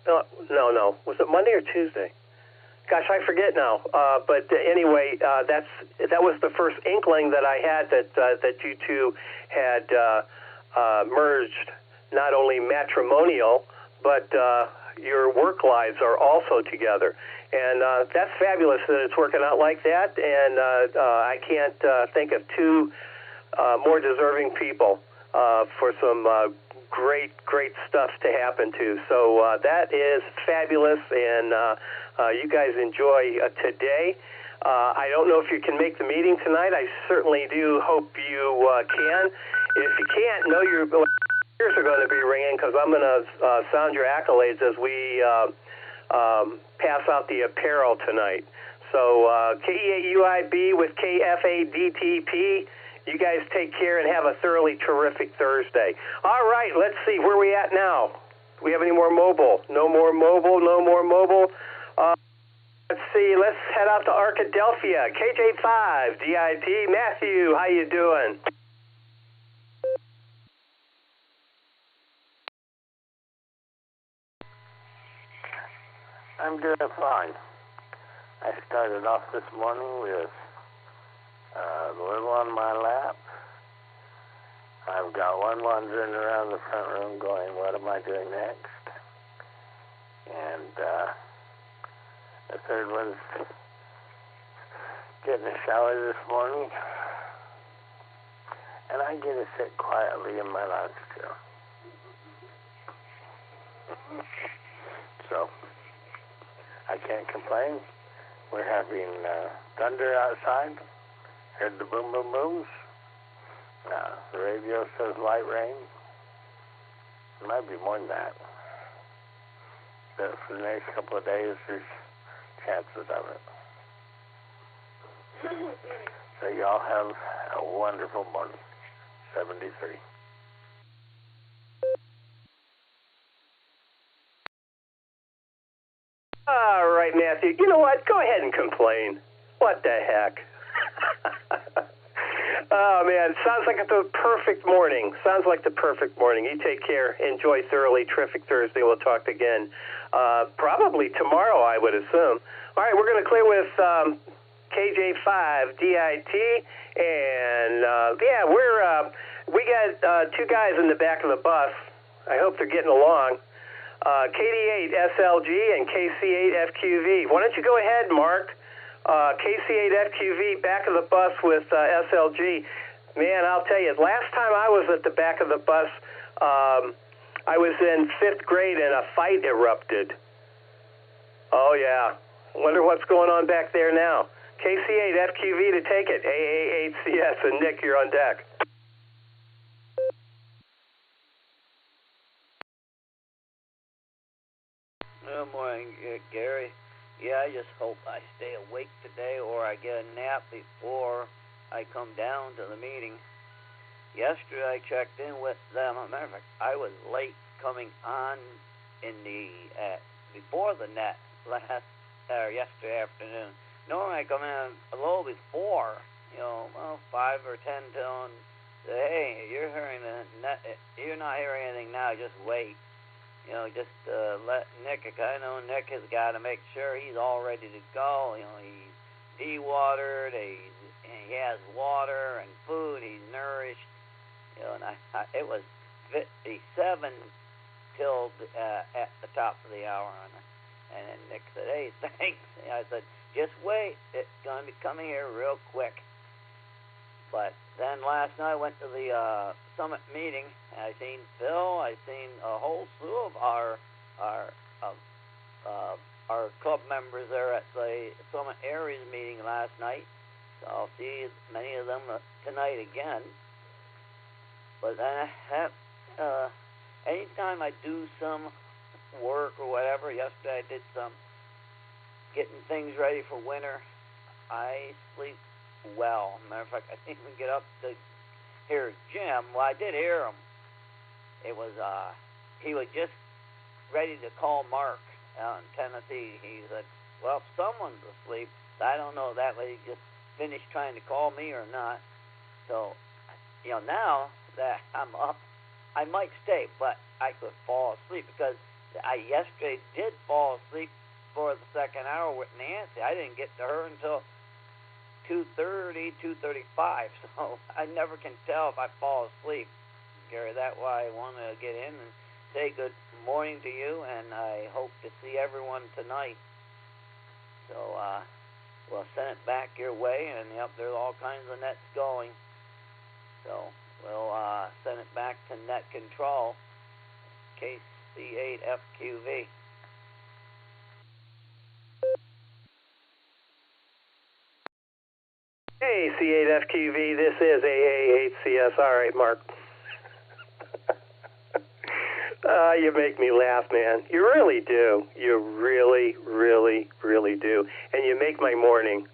No. Was it Monday or Tuesday? Gosh, I forget now. But anyway, that was the first inkling that I had that you two had merged not only matrimonial, but your work lives are also together. And that's fabulous that it's working out like that. And I can't think of two more deserving people for some great stuff to happen to. So that is fabulous, and you guys enjoy today. I don't know if you can make the meeting tonight. I certainly do hope you can. If you can't, know your ears are going to be ringing, because I'm going to sound your accolades as we pass out the apparel tonight. So KE8UIB with KFADTP. You guys take care and have a thoroughly terrific Thursday. All right, let's see. Where are we at now? Do we have any more mobile? No more mobile. Let's see. Let's head out to Arkadelphia. KJ5, DIP. Matthew, how you doing? I'm doing fine. I started off this morning with the little on my lap. I've got one wandering around the front room going, what am I doing next? And the third one's getting a shower this morning. And I get to sit quietly in my lounge chair. So, I can't complain. We're having thunder outside. Heard the boom, boom, booms. The radio says light rain. It might be more than that. But for the next couple of days, there's chances of it. So y'all have a wonderful morning. 73. All right, Matthew. You know what? Go ahead and complain. What the heck? Oh, man. Sounds like the perfect morning. Sounds like the perfect morning. You take care. Enjoy thoroughly. Terrific Thursday. We'll talk again probably tomorrow, I would assume. All right, we're going to clear with KJ5 DIT. And, we got two guys in the back of the bus. I hope they're getting along. KD8 SLG and KC8FQV. Why don't you go ahead, Mark? KC8FQV, back of the bus with SLG. Man, I'll tell you, last time I was at the back of the bus, I was in 5th grade and a fight erupted. Oh, yeah. Wonder what's going on back there now. KC8FQV to take it. AA8CS, and Nick, you're on deck. Good morning, Gary. Yeah, I just hope I stay awake today or I get a nap before I come down to the meeting. Yesterday I checked in with them. As a matter of fact, I was late coming on in the before the net yesterday afternoon. Normally I come in a little before, 5 or 10 till and say, hey, you're hearing the net. You're not hearing anything now. Just wait. Just let Nick, I know Nick has got to make sure he's all ready to go. He's dewatered, he has water and food, he's nourished. And it was 57 till at the top of the hour. And then Nick said, hey, thanks. And I said, just wait, it's going to be coming here real quick. But then last night I went to the summit meeting. I seen Phil. I seen a whole slew of our club members there at the Summit Areas meeting last night. So I'll see many of them tonight again. But then anytime I do some work or whatever, yesterday I did some getting things ready for winter, I sleep well. Matter of fact, I didn't even get up to hear Jim. Well, I did hear him. It was, he was just ready to call Mark out in Tennessee. He said, well, someone's asleep. I don't know that way. He just finished trying to call me or not. So, now that I'm up, I might stay, but I could fall asleep because I yesterday did fall asleep for the second hour with Nancy. I didn't get to her until 2:30, 2:35, so I never can tell if I fall asleep. Gary, that's why I want to get in and say good morning to you, and I hope to see everyone tonight. So we'll send it back your way, and yep, there's all kinds of nets going. So we'll send it back to net control, KC8FQV. Hey, C8FQV, this is AA8CS. All right, Mark. You make me laugh, man. You really do. You really, really, really do. And you make my morning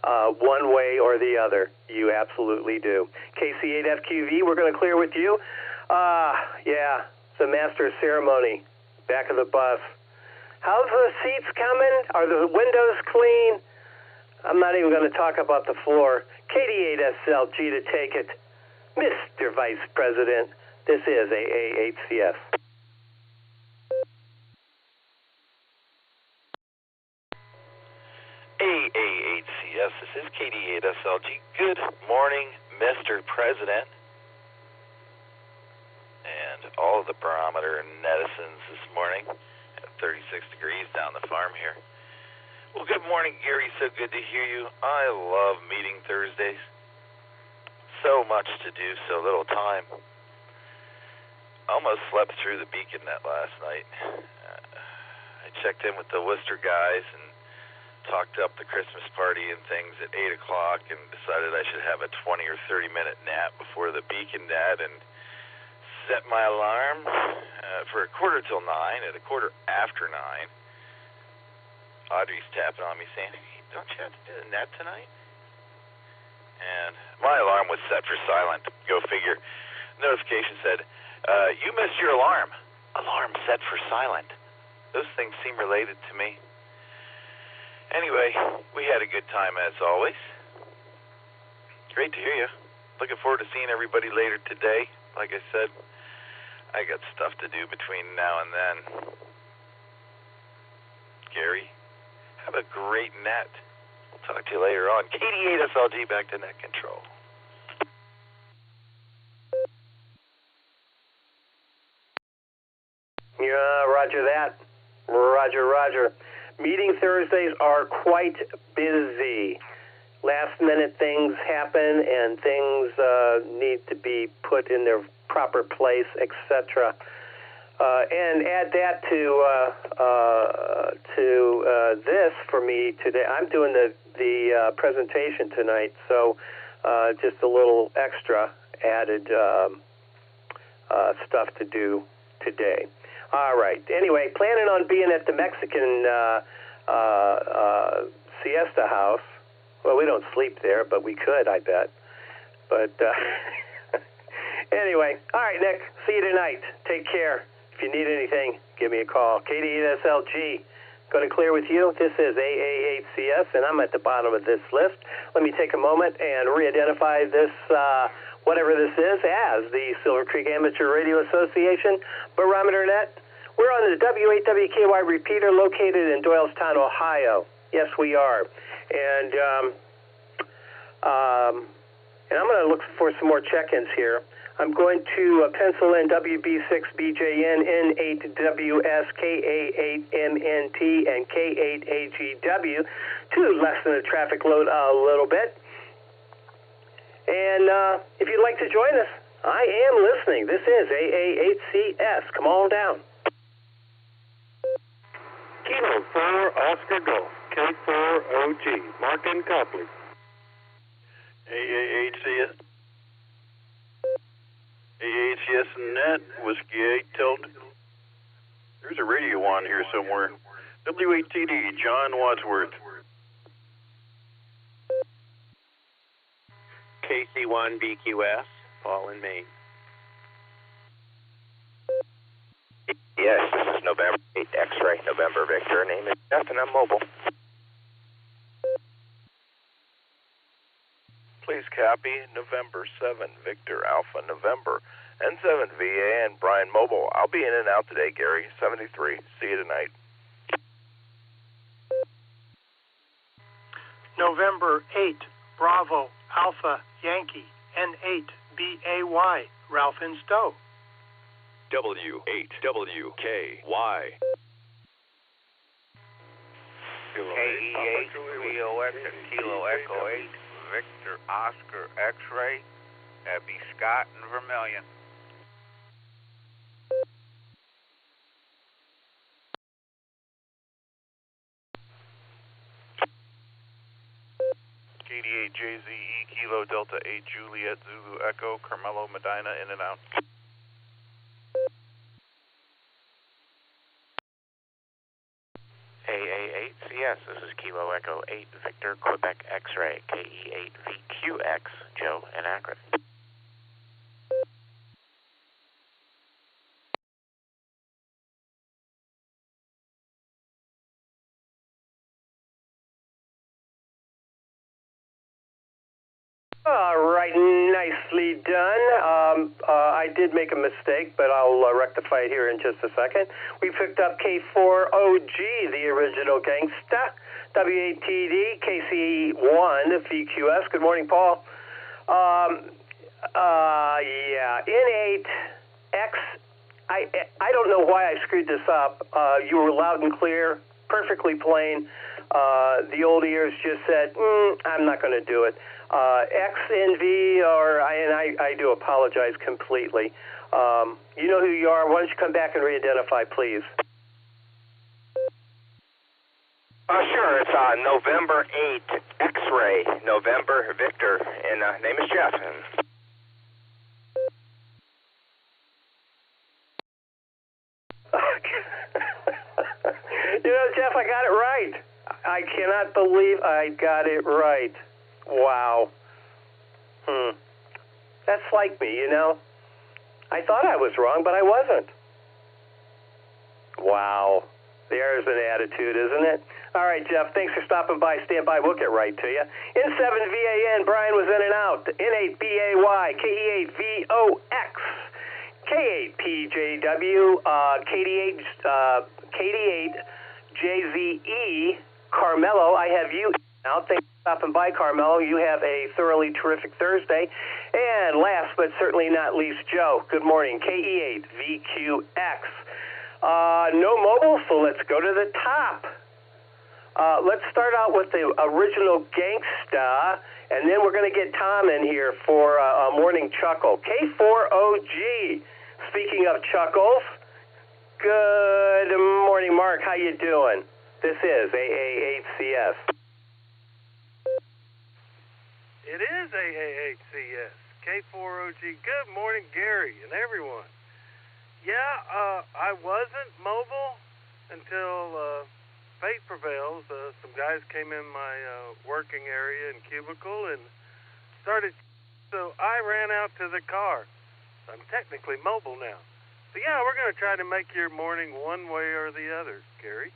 one way or the other. You absolutely do. KC8FQV, we're going to clear with you. Yeah, the master of ceremony, back of the bus. How's the seats coming? Are the windows clean? I'm not even going to talk about the floor. KD8SLG to take it. Mr. Vice President, this is AA8CS. AA8CS, this is KD8SLG. Good morning, Mr. President. And all of the barometer netizens this morning at 36 degrees down the farm here. Well, good morning, Gary. So good to hear you. I love meeting Thursdays. So much to do, so little time. Almost slept through the beacon net last night. I checked in with the Worcester guys and talked up the Christmas party and things at 8 o'clock and decided I should have a 20 or 30-minute nap before the beacon net and set my alarm for 9:15 at 9:15. Audrey's tapping on me saying, hey, don't you have to do the net tonight? And my alarm was set for silent. Go figure. Notification said, you missed your alarm. Alarm set for silent. Those things seem related to me. Anyway, we had a good time as always. Great to hear you. Looking forward to seeing everybody later today. Like I said, I got stuff to do between now and then. Gary, have a great net. We'll talk to you later on. KD8SLG back to net control. Yeah, roger that. Roger. Meeting Thursdays are quite busy. Last-minute things happen, and things need to be put in their proper place, etc. And add that to this for me today. I'm doing the presentation tonight, so just a little extra added stuff to do today. All right. Anyway, planning on being at the Mexican siesta house. Well, we don't sleep there, but we could, I bet. But anyway, all right, Nick. See you tonight. Take care. If you need anything, give me a call. KD8SLG. Going to clear with you. This is AA8CS, and I'm at the bottom of this list. Let me take a moment and re-identify this, whatever this is, as the Silvercreek Amateur Radio Association Barometer Net. We're on the W8WKY repeater located in Doylestown, Ohio. Yes, we are. And I'm going to look for some more check-ins here. I'm going to pencil in WB6BJN, N8WS, KA8MNT, and K8AGW to lessen the traffic load a little bit. And if you'd like to join us, I am listening. This is AA8CS. Come on down. Kilo 4 Oscar Golf, K4OG, Mark and Copley. AA8CS. AHS Net, Whiskey 8 Tilton. There's a radio on here somewhere. W8TD, John Wadsworth. KC1BQS, Paul in Maine. Yes, this is November 8 X-Ray, November Victor. Name is Jeff, and I'm mobile. Please Happy November 7, Victor Alpha November, N7 VAN, Brian Mobile. I'll be in and out today, Gary. 73. See you tonight. November 8, Bravo Alpha Yankee, N8 BAY, Ralph in Stowe. W8WKY. KE8 VOX and Kilo Echo 8, Victor Oscar X-Ray, that'd be Scott and Vermilion. KD8 JZE Kilo Delta 8 Juliet Zulu Echo, Carmelo Medina in and out. AA8CS, this is Kilo Echo 8 Victor Quebec X-Ray, KE8VQX, Joe in Akron. All right, nicely done. I did make a mistake, but I'll rectify it here in just a second. We picked up K4OG, the original gangsta, W8TD, KC1, VQS. Good morning, Paul. Yeah, N8X. I don't know why I screwed this up. You were loud and clear, perfectly plain. The old ears just said, I'm not going to do it. XNV, and I do apologize completely. You know who you are. Why don't you come back and re-identify, please? Sure, it's November 8, X-Ray, November Victor, and name is Jeff. You know, Jeff, I got it right. I cannot believe I got it right. Wow. That's like me, you know. I thought I was wrong, but I wasn't. Wow. There's an attitude, isn't it? All right, Jeff, thanks for stopping by. Stand by. We'll get right to you. N7 VAN, Brian was in and out. N8 BAY, KE8 VOX, K8 PJW, KD8 JZE, Carmelo. I have you now. Thanks for stopping by, Carmelo. You have a thoroughly terrific Thursday. And last but certainly not least, Joe. Good morning. KE8 VQX. No mobile, so let's go to the top. Let's start out with the original gangsta, and then we're going to get Tom in here for a morning chuckle. K4OG. Speaking of chuckles, good morning, Mark. How you doing? This is AA8CS. It is AA8CS. K4OG. Good morning, Gary and everyone. Yeah, I wasn't mobile until fate prevails. Some guys came in my working area and cubicle and started, so I ran out to the car. I'm technically mobile now. So yeah, we're going to try to make your morning one way or the other, Gary.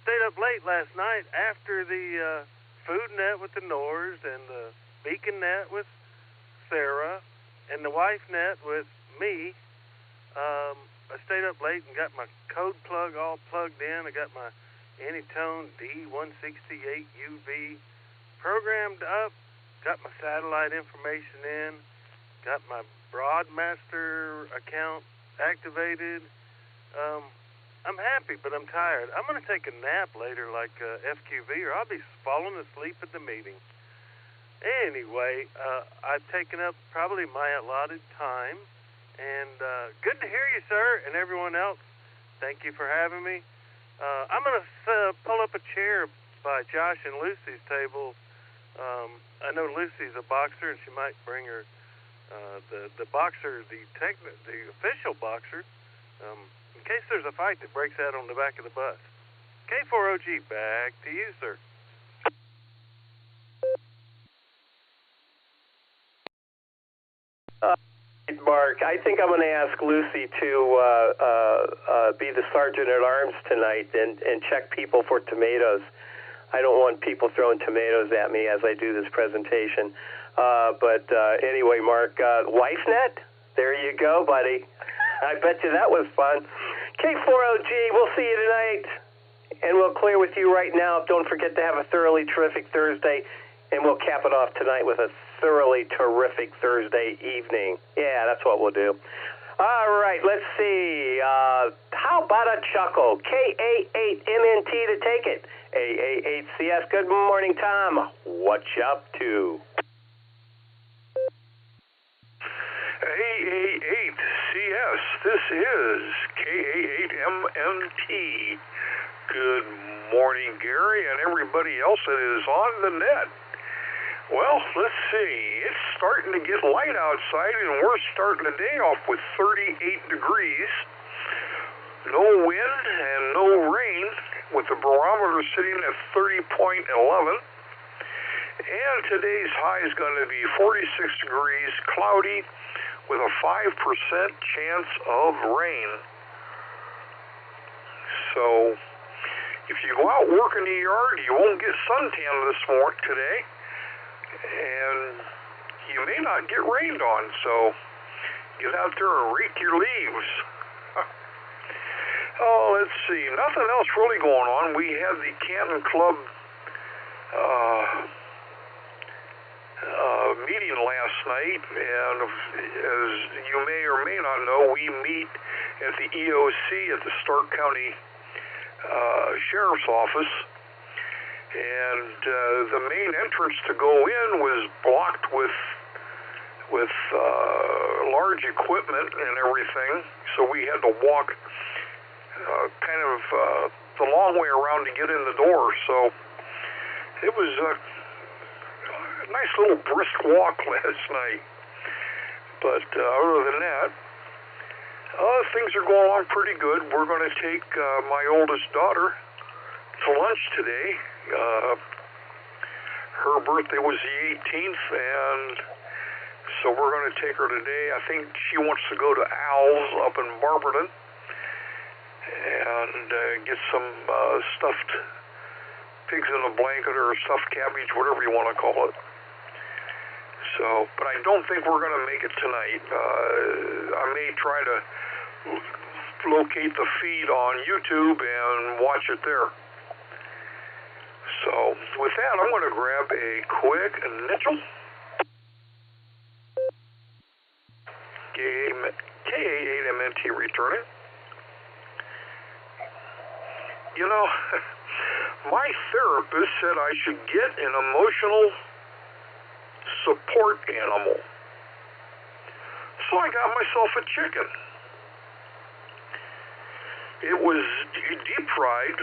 Stayed up late last night after the food net with the Nors and the beacon net with Sarah and the wife net with me. I stayed up late and got my code plug all plugged in. I got my Anytone D168UV programmed up, got my satellite information in, got my Broadmaster account activated. I'm happy, but I'm tired. I'm going to take a nap later like FQV, or I'll be falling asleep at the meeting. Anyway, I've taken up probably my allotted time, and good to hear you, sir, and everyone else. Thank you for having me. I'm going to pull up a chair by Josh and Lucy's table. I know Lucy's a boxer, and she might bring her the boxer, the official boxer, in case there's a fight that breaks out on the back of the bus. K4OG, back to you, sir. Mark, I think I'm going to ask Lucy to be the sergeant at arms tonight and check people for tomatoes. I don't want people throwing tomatoes at me as I do this presentation. But anyway, Mark, WifeNet, there you go, buddy. I bet you that was fun. K4OG, we'll see you tonight. And we'll clear with you right now. Don't forget to have a thoroughly terrific Thursday. And we'll cap it off tonight with a thoroughly terrific Thursday evening. Yeah, that's what we'll do. All right, let's see. How about a chuckle? KA8MNT to take it. AA8CS, good morning, Tom. What you up to? AA8CS, this is KA8MNT. Good morning, Gary, and everybody else that is on the net. Well, let's see. It's starting to get light outside, and we're starting the day off with 38 degrees. No wind and no rain, with the barometer sitting at 30.11. And today's high is going to be 46 degrees, cloudy, with a 5% chance of rain. So, if you go out work in the yard, you won't get suntan this morning today. And you may not get rained on, so get out there and rake your leaves. Oh, let's see. Nothing else really going on. We had the Canton Club meeting last night, and as you may or may not know, we meet at the EOC at the Stark County Sheriff's Office. And the main entrance to go in was blocked with large equipment and everything, so we had to walk kind of the long way around to get in the door. So it was a nice little brisk walk last night. But other than that, things are going along pretty good. We're going to take my oldest daughter to lunch today. Her birthday was the 18th, and so we're going to take her today. I think she wants to go to Al's up in Barberton and get some stuffed pigs in a blanket or stuffed cabbage, whatever you want to call it. So, but I don't think we're going to make it tonight. I may try to locate the feed on YouTube and watch it there. So, with that, I'm going to grab a quick initial. KA8MNT returning. You know, my therapist said I should get an emotional support animal. So I got myself a chicken. It was deep fried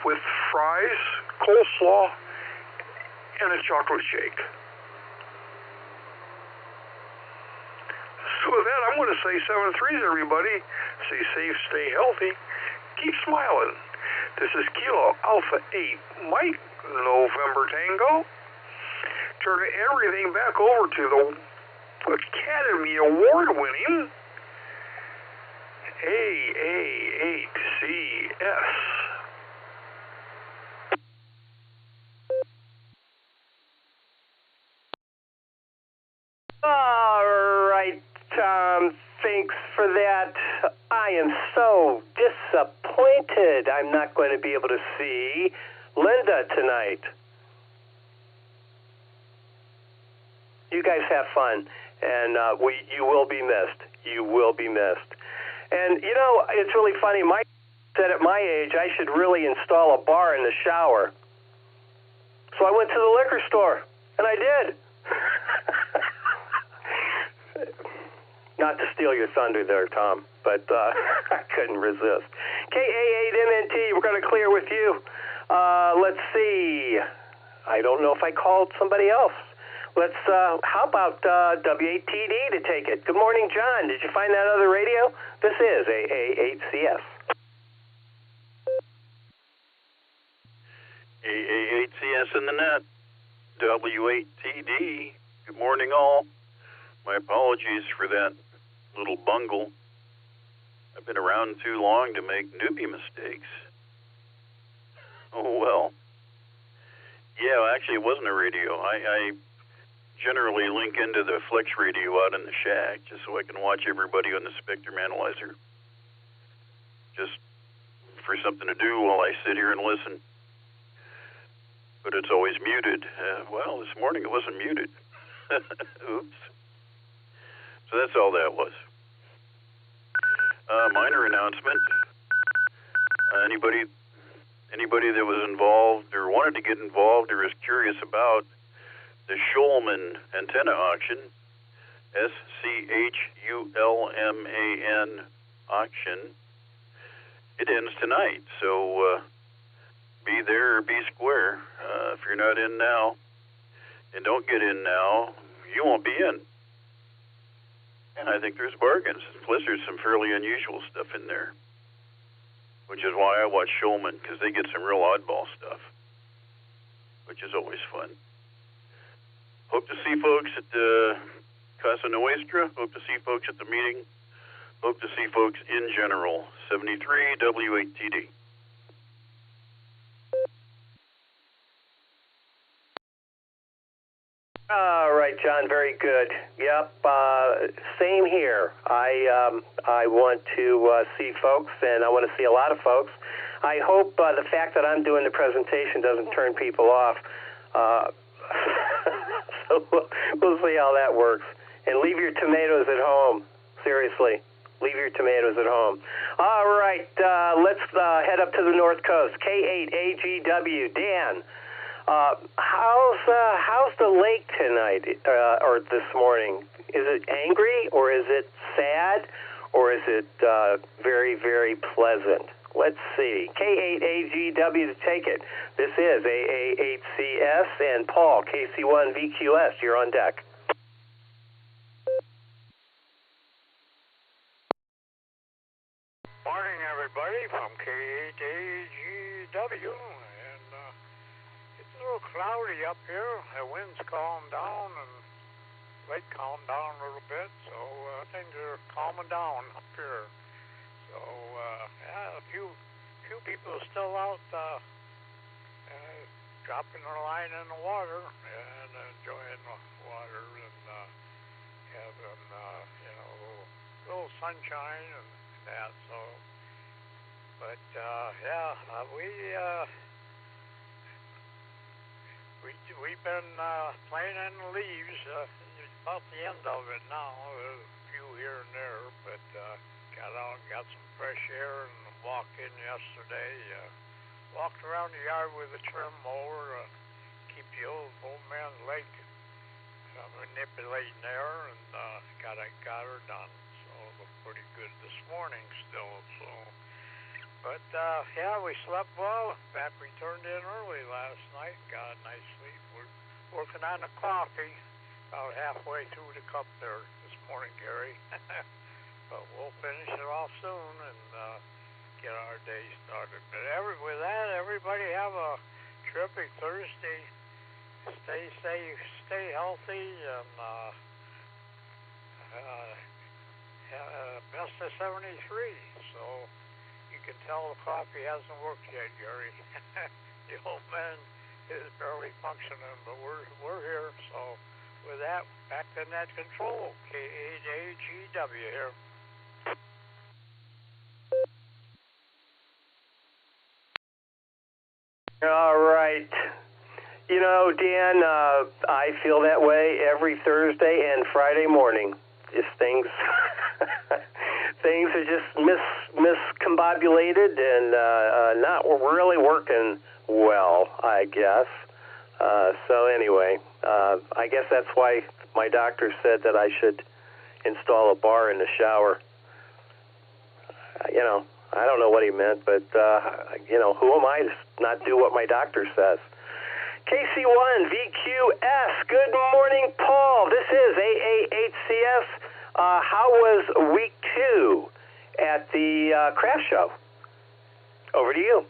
with fries, coleslaw, and a chocolate shake. So with that, I'm going to say 7-3s, everybody. Stay safe, stay healthy, keep smiling. This is Kilo Alpha 8, Mike, November Tango. Turning everything back over to the Academy Award-winning AA8CS. All right, Tom, thanks for that. I am so disappointed I'm not going to be able to see Linda tonight. You guys have fun, and you will be missed. You will be missed. And, you know, it's really funny. Mike said at my age I should really install a bar in the shower. So I went to the liquor store, and I did. Not to steal your thunder there, Tom, but I couldn't resist. KA8MNT, we're going to clear with you. Let's see. I don't know if I called somebody else. Let's, how about W8TD to take it? Good morning, John. Did you find that other radio? This is AA8CS. AA8CS in the net. W8TD. Good morning, all. My apologies for that little bungle. I've been around too long to make newbie mistakes. Oh, well. Yeah, actually, it wasn't a radio. I generally link into the FlexRadio out in the shack just so I can watch everybody on the Spectrum Analyzer. Just for something to do while I sit here and listen. But it's always muted. Well, this morning it wasn't muted. Oops. So that's all that was. Minor announcement. Anybody that was involved or wanted to get involved or is curious about the Schulman antenna auction, SCHULMAN auction, it ends tonight. So be there or be square. If you're not in now and don't get in now, you won't be in. And I think there's bargains. Plus, there's some fairly unusual stuff in there, which is why I watch Schulman, because they get some real oddball stuff, which is always fun. Hope to see folks at Casa Nuestra. Hope to see folks at the meeting. Hope to see folks in general. 73 W8TD. All right, John, very good. Yep, same here. I want to see folks, and I want to see a lot of folks. I hope the fact that I'm doing the presentation doesn't turn people off. So we'll see how that works. And leave your tomatoes at home. Seriously, leave your tomatoes at home. All right, let's head up to the North Coast. K8AGW, Dan. How's the lake tonight or this morning? Is it angry or is it sad or is it very, very pleasant? Let's see. K8AGW to take it. This is AA8CS and Paul, KC1VQS. You're on deck. Morning, everybody, from K8AGW. It's a little cloudy up here. The wind's calmed down and lake calmed down a little bit, so things are calming down up here. So yeah, a few people are still out dropping their line in the water and enjoying the water and having a little sunshine and that. So, but yeah, we've been playing in the leaves. About the end of it now. A few here and there, but got out and got some fresh air and walked in yesterday. Walked around the yard with a trim mower, keep the old man's leg manipulating there, and got her done. So it looked pretty good this morning still. So, but yeah, we slept well. In fact, we turned in early last night. Got a nice sleep. We're working on the coffee. About halfway through the cup there this morning, Gary. But we'll finish it off soon and get our day started. But with that, everybody have a terrific Thursday. Stay safe, stay healthy, and best of 73. So you can tell the coffee hasn't worked yet, Gary. The old man is barely functioning, but we're here. So with that, back to net control. K8AGW here. All right. You know, Dan, I feel that way every Thursday and Friday morning. Just things are just miscombobulated and not really working well, I guess. So anyway, I guess that's why my doctor said that I should install a bar in the shower. I don't know what he meant, but, who am I to not do what my doctor says? KC1VQS, good morning, Paul. This is AA8CS. How was week 2 at the craft show? Over to you.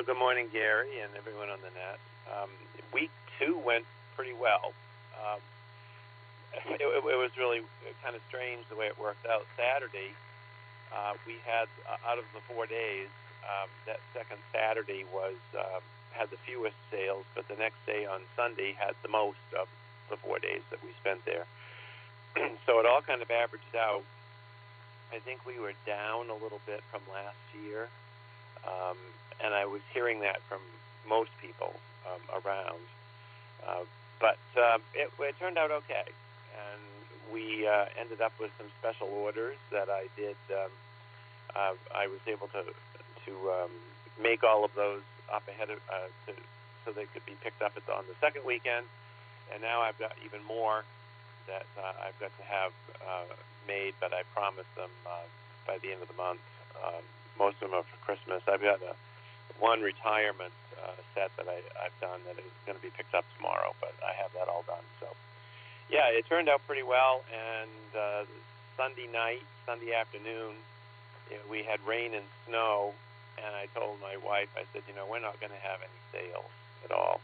Good morning, Gary, and everyone on the net. Week 2 went pretty well. It was really kind of strange the way it worked out. Saturday, we had, out of the 4 days, that second Saturday was had the fewest sales, but the next day on Sunday had the most of the 4 days that we spent there. So it all kind of averaged out. I think we were down a little bit from last year, and I was hearing that from most people around. But it turned out okay, and we ended up with some special orders that I did. I was able to make all of those up ahead of so they could be picked up on the second weekend, and now I've got even more that I've got to have made, but I promised them by the end of the month. Most of them are for Christmas. I've got one retirement set that I've done that is going to be picked up tomorrow, but I have that all done. So, yeah, it turned out pretty well, and Sunday afternoon, we had rain and snow, and I told my wife, I said, we're not going to have any sales at all.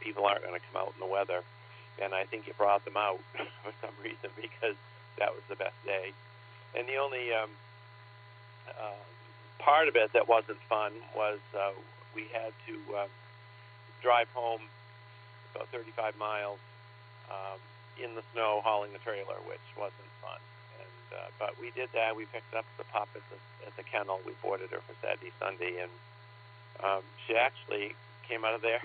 People aren't going to come out in the weather. And I think you brought them out for some reason because that was the best day. And the only part of it that wasn't fun was we had to drive home about 35 miles in the snow hauling the trailer, which wasn't fun. And but we did that. We picked up the pup at the kennel. We boarded her for Saturday, Sunday, and she actually came out of there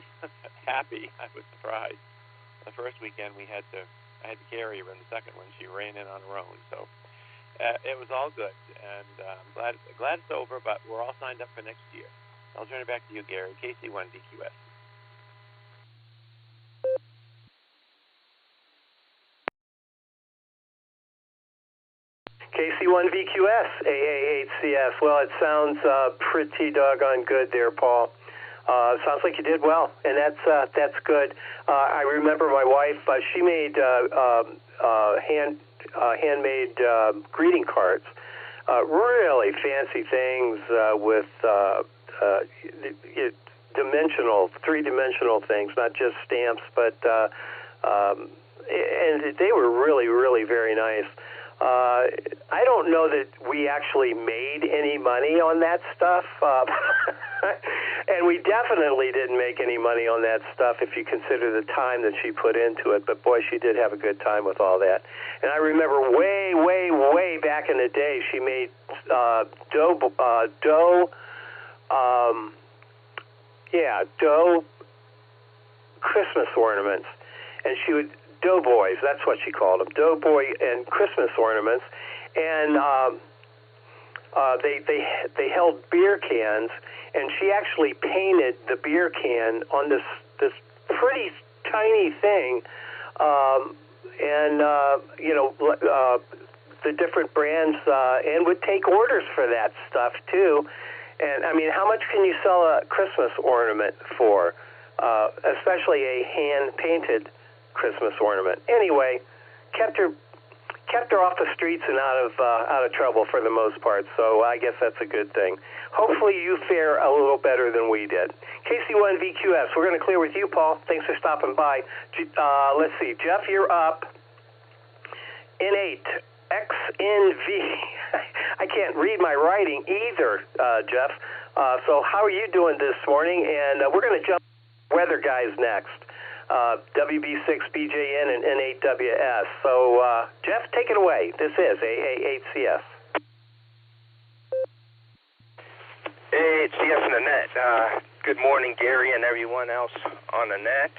happy. I was surprised. The first weekend I had to carry her, and the second one she ran in on her own. So it was all good, and I'm glad it's over. But we're all signed up for next year. I'll turn it back to you, Gary. KC1 DQS. KC1 VQS AA8CS. Well, it sounds pretty doggone good there, Paul. Sounds like you did well, and that's good. I remember my wife; she made handmade greeting cards, really fancy things with three-dimensional things, not just stamps, but and they were really, really very nice. I don't know that we actually made any money on that stuff, and we definitely didn't make any money on that stuff if you consider the time that she put into it, but boy, she did have a good time with all that. And I remember way, way, way back in the day, she made dough Christmas ornaments, and she would doughboys, that's what she called them, doughboy and Christmas ornaments, and they held beer cans, and she actually painted the beer can on this pretty tiny thing, the different brands, and would take orders for that stuff too. And I mean, how much can you sell a Christmas ornament for, especially a hand-painted Christmas ornament? Anyway, kept her off the streets and out of trouble for the most part. So I guess that's a good thing. Hopefully you fare a little better than we did. KC1 VQS. We're going to clear with you, Paul. Thanks for stopping by. Let's see, Jeff, you're up. N8 XNV. I can't read my writing either, Jeff. So how are you doing this morning? And we're going to jump weather guys next. WB6BJN and N8WS. So, Jeff, take it away. This is AA8CS. AA8CS on the net. Good morning, Gary, and everyone else on the net.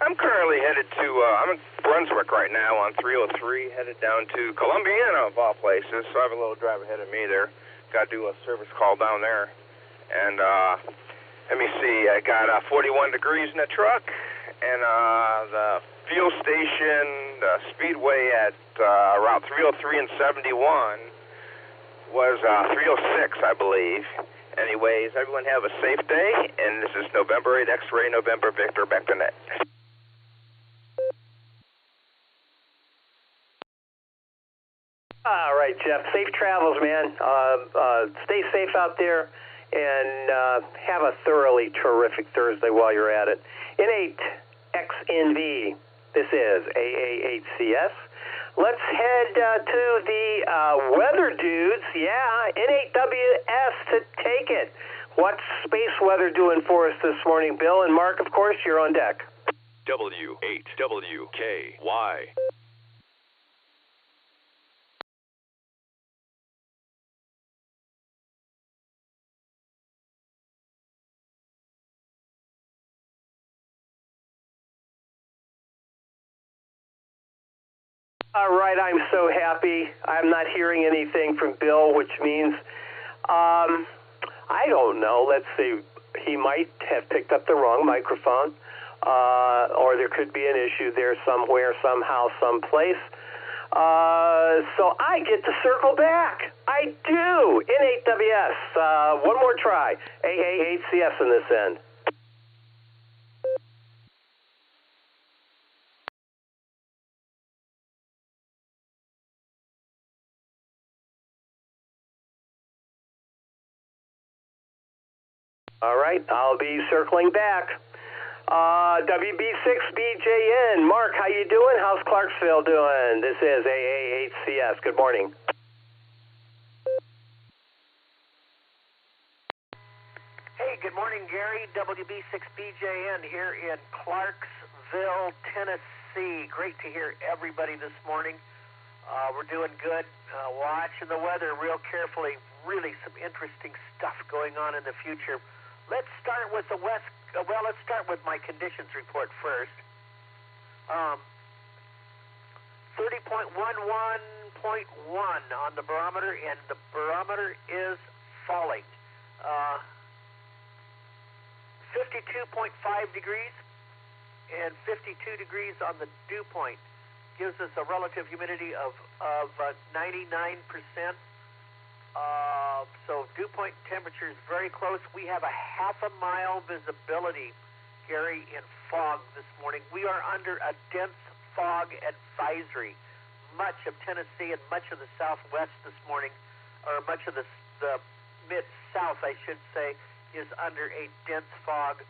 I'm currently headed to, I'm in Brunswick right now on 303, headed down to Columbiana, of all places, so I have a little drive ahead of me there. Got to do a service call down there. And, let me see, I got 41 degrees in the truck, and the fuel station, the speedway at Route 303 and 71 was 306, I believe. Anyways, everyone have a safe day, and this is November 8 X-Ray, November Victor, back to net. All right, Jeff. Safe travels, man. Stay safe out there. And have a thoroughly terrific Thursday while you're at it. N8XNV, this is AA8CS. Let's head to the weather dudes. Yeah, N8WS to take it. What's space weather doing for us this morning, Bill? And Mark, of course, you're on deck. W8WKY. All right, I'm so happy. I'm not hearing anything from Bill, which means, I don't know. Let's see. He might have picked up the wrong microphone, or there could be an issue there somewhere, somehow, someplace. So I get to circle back. I do. N8WS. One more try. AA8CS in this end. All right, I'll be circling back. WB6BJN, Mark, how you doing? How's Clarksville doing? This is AA8CS. Good morning. Hey, good morning, Gary. WB6BJN here in Clarksville, Tennessee. Great to hear everybody this morning. We're doing good. Watching the weather real carefully. Really some interesting stuff going on in the future. Let's start with the west. Well, let's start with my conditions report first. 30.11.1 on the barometer, and the barometer is falling. 52.5 degrees and 52 degrees on the dew point. Gives us a relative humidity of 99%. So dew point temperature is very close. We have a half a mile visibility, Gary, in fog this morning. We are under a dense fog advisory. Much of Tennessee and much of the Southwest this morning, or much of the Mid-South, I should say, is under a dense fog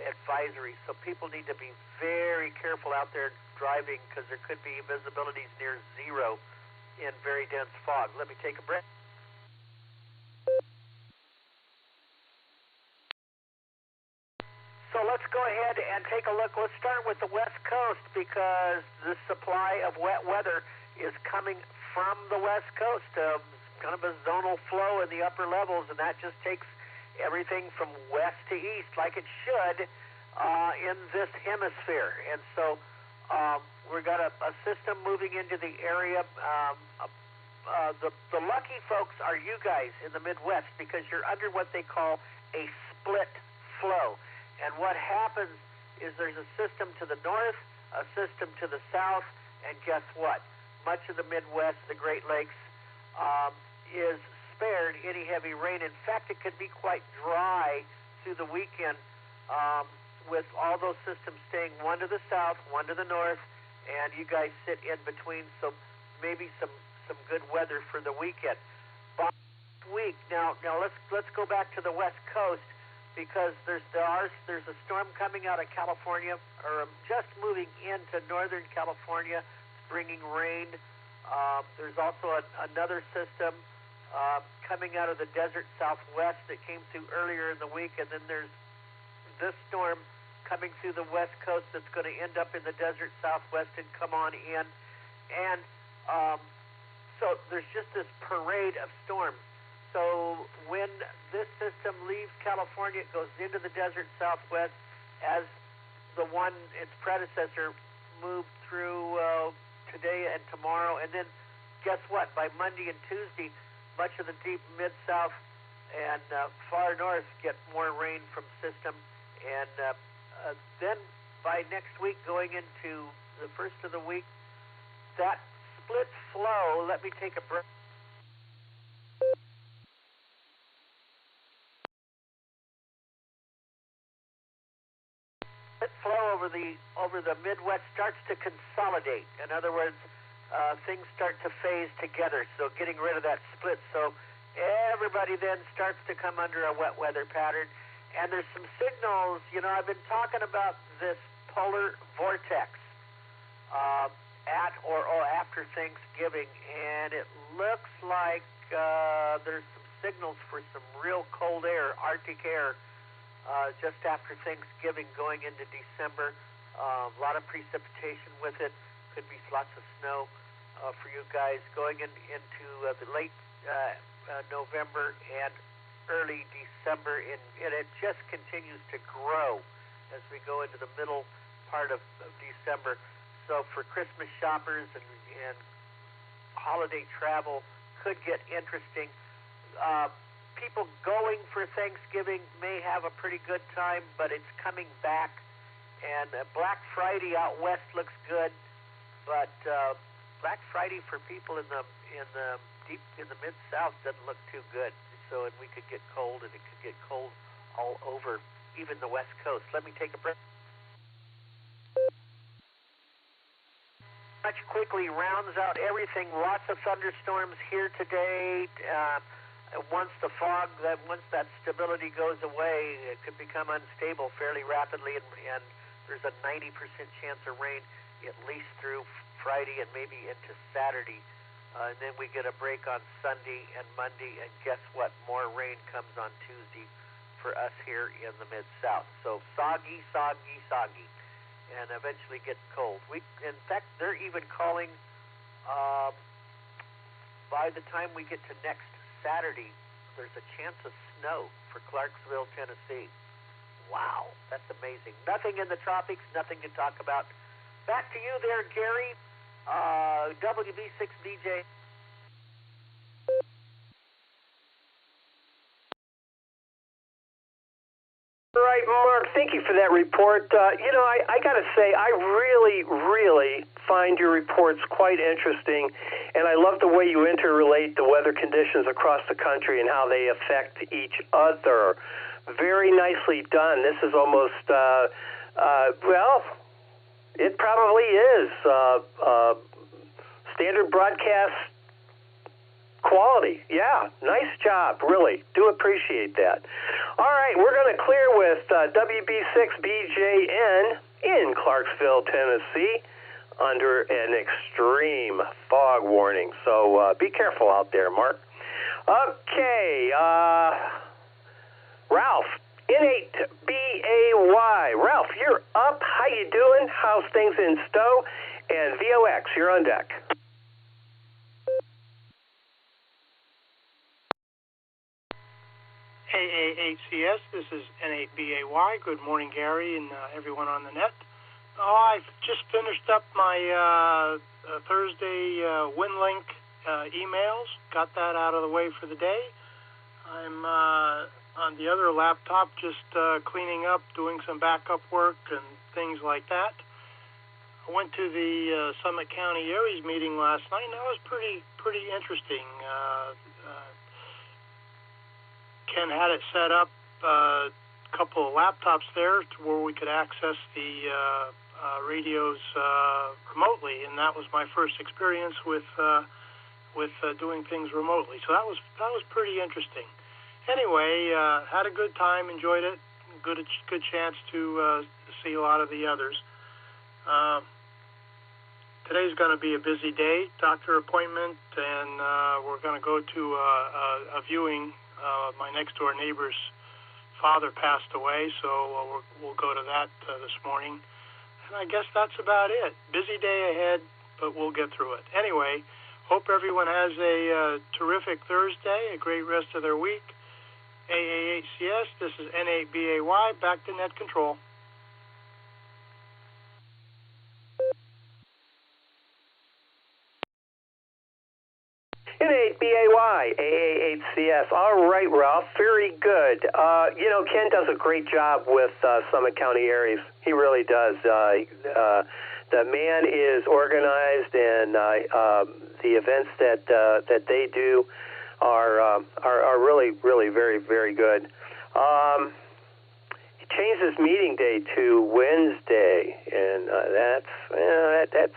advisory. So people need to be very careful out there driving because there could be visibilities near zero in very dense fog. Let me take a breath. So let's go ahead and take a look. Let's start with the West Coast because the supply of wet weather is coming from the West Coast. Kind of a zonal flow in the upper levels, and that just takes everything from west to east like it should in this hemisphere. And so we've got a system moving into the area. The lucky folks are you guys in the Midwest because you're under what they call a split flow. And what happens is there's a system to the north, a system to the south, and guess what? Much of the Midwest, the Great Lakes, is spared any heavy rain. In fact, it could be quite dry through the weekend with all those systems staying one to the south, one to the north, and you guys sit in between, so maybe some good weather for the weekend. But week, now let's go back to the West Coast. Because there's a storm coming out of California, or just moving into northern California, bringing rain. There's also another system coming out of the desert southwest that came through earlier in the week, and then there's this storm coming through the west coast that's going to end up in the desert southwest and come on in. And so there's just this parade of storms. So when this system leaves California, it goes into the desert southwest as the one, its predecessor, moved through today and tomorrow. And then guess what? By Monday and Tuesday, much of the deep mid-south and far north get more rain from system. And then by next week, going into the first of the week, that split flow, let me take a break. Flow over the Midwest starts to consolidate. In other words, things start to phase together. So getting rid of that split. So everybody then starts to come under a wet weather pattern. And there's some signals. You know, I've been talking about this polar vortex at or after Thanksgiving, and it looks like there's some signals for some real cold air, Arctic air, just after Thanksgiving going into December. A lot of precipitation with it. Could be lots of snow for you guys going into the late November and early December, and it just continues to grow as we go into the middle part of December. So for Christmas shoppers and holiday travel could get interesting. People going for Thanksgiving may have a pretty good time, but it's coming back. And Black Friday out west looks good, but Black Friday for people in the mid-south doesn't look too good. So we could get cold, and it could get cold all over, even the West Coast. Let me take a break. Much quickly rounds out everything. Lots of thunderstorms here today. Once that stability goes away, it could become unstable fairly rapidly, and there's a 90% chance of rain at least through Friday and maybe into Saturday. And then we get a break on Sunday and Monday, and guess what? More rain comes on Tuesday for us here in the Mid-South. So soggy, soggy, soggy, and eventually gets cold. In fact, they're even calling, by the time we get to next Saturday, there's a chance of snow for Clarksville, Tennessee. Wow, that's amazing. Nothing in the tropics, nothing to talk about. Back to you there, Gary. WB6BJ. Right, Mark, thank you for that report. I got to say, I really, really find your reports quite interesting, and I love the way you interrelate the weather conditions across the country and how they affect each other. Very nicely done. This is almost, it probably is standard broadcast quality. Yeah, nice job, really. Do appreciate that. All right, we're going to clear with WB6BJN in Clarksville, Tennessee, under an extreme fog warning. So be careful out there, Mark. Okay, Ralph, N8BAY. Ralph, you're up. How you doing? How's things in Stowe? And VOX, you're on deck. AAHCS, this is N8BAY. Good morning, Gary, and everyone on the net. I've just finished up my Thursday WinLink emails, got that out of the way for the day. I'm on the other laptop just cleaning up, doing some backup work and things like that. I went to the Summit County Aries meeting last night, and that was pretty interesting. Ken had it set up, a couple of laptops there to where we could access the radios remotely, and that was my first experience with doing things remotely. So that was pretty interesting. Anyway, had a good time, enjoyed it. Good chance to see a lot of the others. Today's going to be a busy day, doctor appointment, and we're going to go to a viewing. My next-door neighbor's father passed away, so we'll go to that this morning. And I guess that's about it. Busy day ahead, but we'll get through it. Anyway, hope everyone has a terrific Thursday, a great rest of their week. AAHCS, this is N8BAY, back to net control. N8BAY, AAHCS. All right, Ralph, very good. Ken does a great job with Summit County Aries. He really does. The man is organized, and the events that they do are really, really very, very good. He changed his meeting day to Wednesday, and that's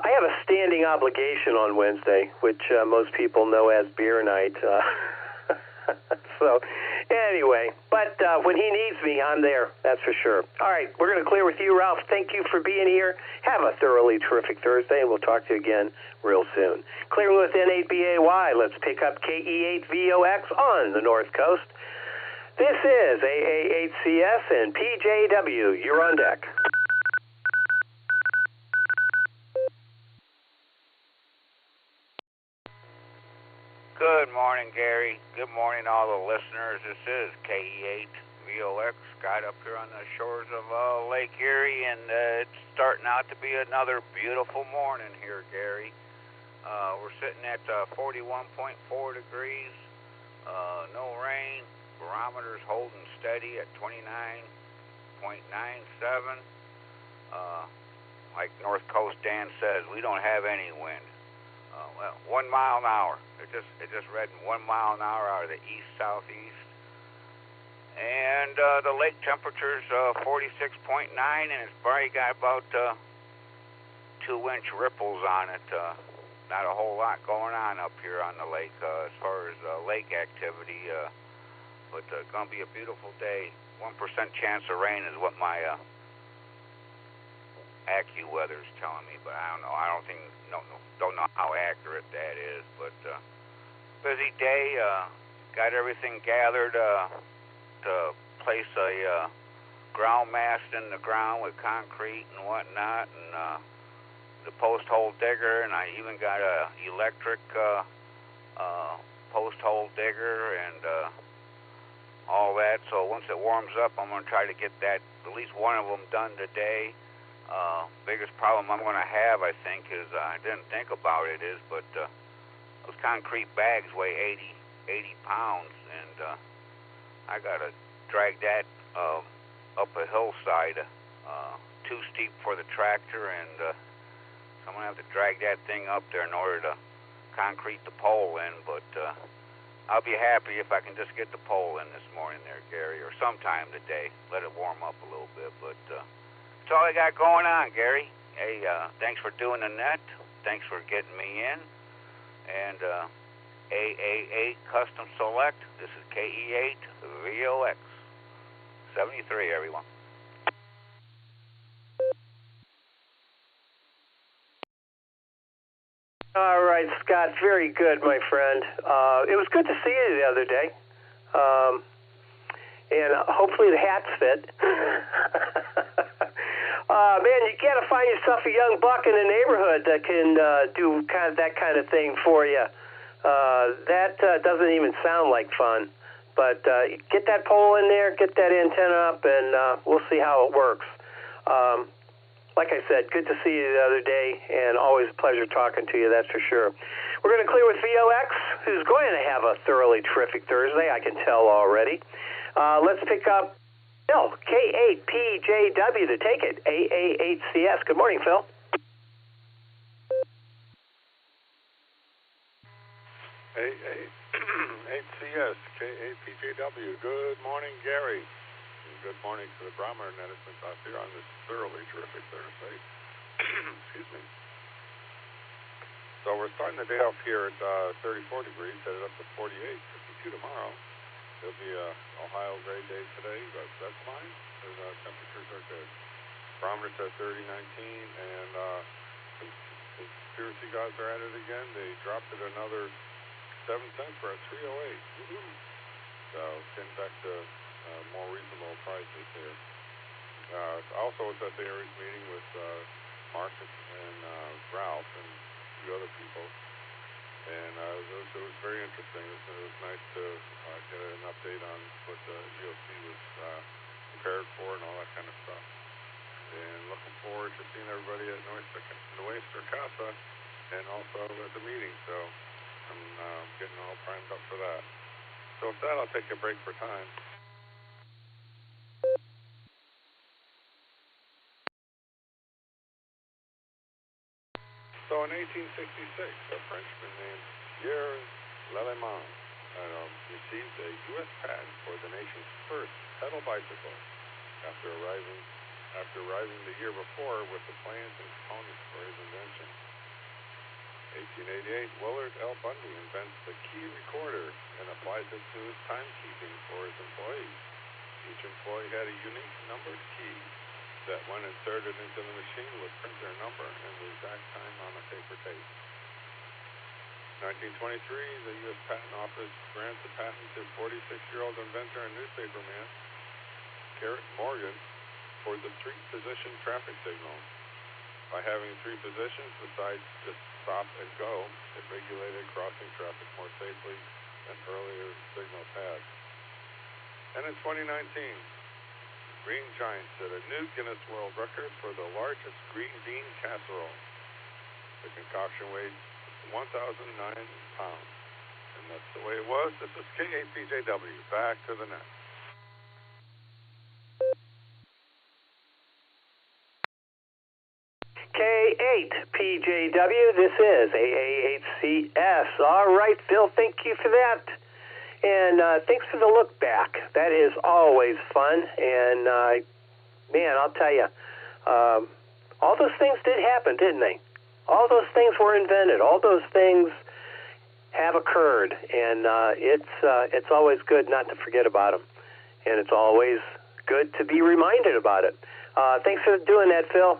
I have a standing obligation on Wednesday, which most people know as beer night. So Anyway, but when he needs me, I'm there. That's for sure. All right, we're going to clear with you, Ralph. Thank you for being here. Have a thoroughly terrific Thursday, and we'll talk to you again real soon. Clearing with N8BAY. Let's pick up KE8VOX on the North Coast. This is AA8CS and PJW. You're on deck. Good morning, Gary. Good morning, all the listeners. This is KE8VOX, got up here on the shores of Lake Erie, and it's starting out to be another beautiful morning here, Gary. We're sitting at 41.4 degrees, no rain. Barometer's holding steady at 29.97. Like North Coast Dan says, we don't have any wind. 1 mile an hour. It just read 1 mile an hour out of the east-southeast. And the lake temperature's 46.9, and it's probably got about 2-inch ripples on it. Not a whole lot going on up here on the lake as far as lake activity. But it's going to be a beautiful day. 1% chance of rain is what my AccuWeather's telling me, but I don't know. I don't know how accurate that is. But busy day. Got everything gathered to place a ground mast in the ground with concrete and whatnot, and the post hole digger, and I even got a electric post hole digger and all that. So once it warms up, I'm going to try to get that, at least one of them done today. Biggest problem I'm going to have, I think, is I didn't think about it, but those concrete bags weigh 80 pounds, and I got to drag that up a hillside, too steep for the tractor, and so I'm going to have to drag that thing up there in order to concrete the pole in, but I'll be happy if I can just get the pole in this morning there, Gary, or sometime today. Let it warm up a little bit, but that's all I got going on, Gary. Hey, thanks for doing the net. Thanks for getting me in. And AA8 Custom Select. This is KE8VOX 73, everyone. All right, Scott, very good, my friend. It was good to see you the other day. And hopefully the hats fit. Man, you got to find yourself a young buck in the neighborhood that can do that kind of thing for you. That doesn't even sound like fun. But get that pole in there, get that antenna up, and we'll see how it works. Like I said, good to see you the other day, and always a pleasure talking to you, that's for sure. We're going to clear with VOX, who's going to have a thoroughly terrific Thursday, I can tell already. Let's pick up Phil, K8PJW to take it, AA8CS. Good morning, Phil. AA8CS, K8PJW. Good morning, Gary. Good morning to the Barometer Net. It's been out here on this thoroughly terrific Thursday. Excuse me. So we're starting the day off here at 34 degrees, headed up to 48, 52 tomorrow. It'll be a Ohio gray day today, but that's fine. The temperatures are good. Barometer says 30, 19, and the conspiracy gods are at it again. They dropped it another 7 cents for a 308. Woo-hoo. So getting back to more reasonable prices here. Also was at the Aries meeting with Mark and Ralph and a few other people, and it was very interesting. It was nice to get an update on what the EOC was prepared for and all that kind of stuff. And looking forward to seeing everybody at Nuestra Casa and also at the meeting. So I'm getting all primed up for that. So with that, I'll take a break for time. So in 1866, a Frenchman named Pierre Lallemand received a U.S. patent for the nation's first pedal bicycle after arriving the year before with the plans and components for his invention. 1888, Willard L. Bundy invents the key recorder and applies it to his timekeeping for his employees. Each employee had a unique numbered key that, when inserted into the machine, would print their number and the exact time on a paper tape. 1923, the U.S. Patent Office grants a patent to 46-year-old inventor and newspaperman Garrett Morgan for the three-position traffic signal. By having three positions besides just stop and go, it regulated crossing traffic more safely than earlier signals had. And in 2019, Green Giant set a new Guinness World Record for the largest green bean casserole. The concoction weighed 1,009 pounds. And that's the way it was. This is K8PJW. Back to the net. K8PJW, this is AA8CS. All right, Phil, thank you for that. And thanks for the look back. That is always fun. And, man, I'll tell you, all those things did happen, didn't they? All those things were invented. All those things have occurred. And it's always good not to forget about them. And it's always good to be reminded about it. Thanks for doing that, Phil.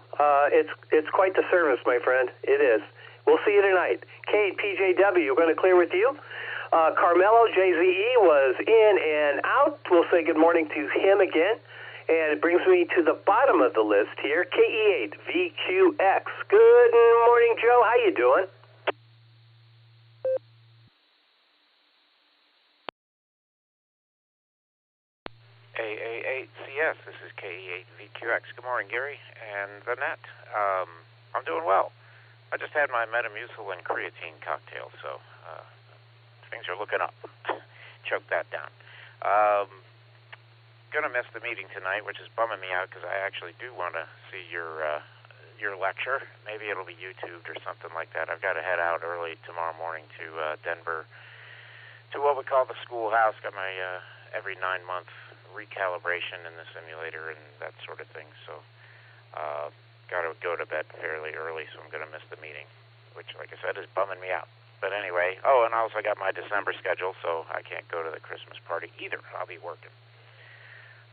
It's quite the service, my friend. It is. We'll see you tonight. K8PJW, we're going to clear with you. Carmelo, JZE, was in and out. We'll say good morning to him again. And it brings me to the bottom of the list here, KE8VQX. Good morning, Joe. How you doing? AA8CS, this is KE8VQX. Good morning, Gary and the net. I'm doing well. I just had my Metamucil and creatine cocktail, so things are looking up. Choke that down. Gonna miss the meeting tonight, which is bumming me out because I actually do want to see your lecture. Maybe it'll be YouTubed or something like that. I've got to head out early tomorrow morning to Denver, to what we call the schoolhouse. Got my every 9-month recalibration in the simulator and that sort of thing. So got to go to bed fairly early, so I'm going to miss the meeting, which, like I said, is bumming me out. But anyway, and I also got my December schedule, so I can't go to the Christmas party either. I'll be working.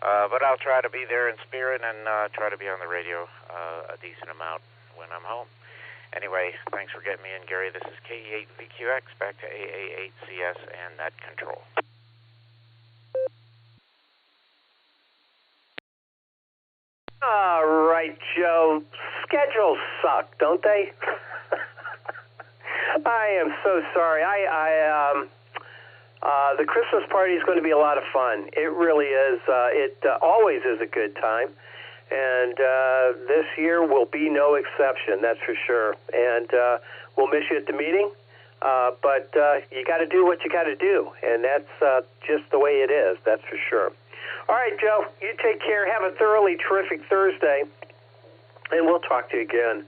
But I'll try to be there in spirit and try to be on the radio a decent amount when I'm home. Anyway, thanks for getting me in, Gary. This is KE8VQX, back to AA8CS and Net Control. All right, Joe. Schedules suck, don't they? I am so sorry. The Christmas party is going to be a lot of fun. It really is. It always is a good time. And this year will be no exception, that's for sure. And we'll miss you at the meeting. But you got to do what you got to do. And that's just the way it is, that's for sure. All right, Joe, you take care. Have a thoroughly terrific Thursday. And we'll talk to you again.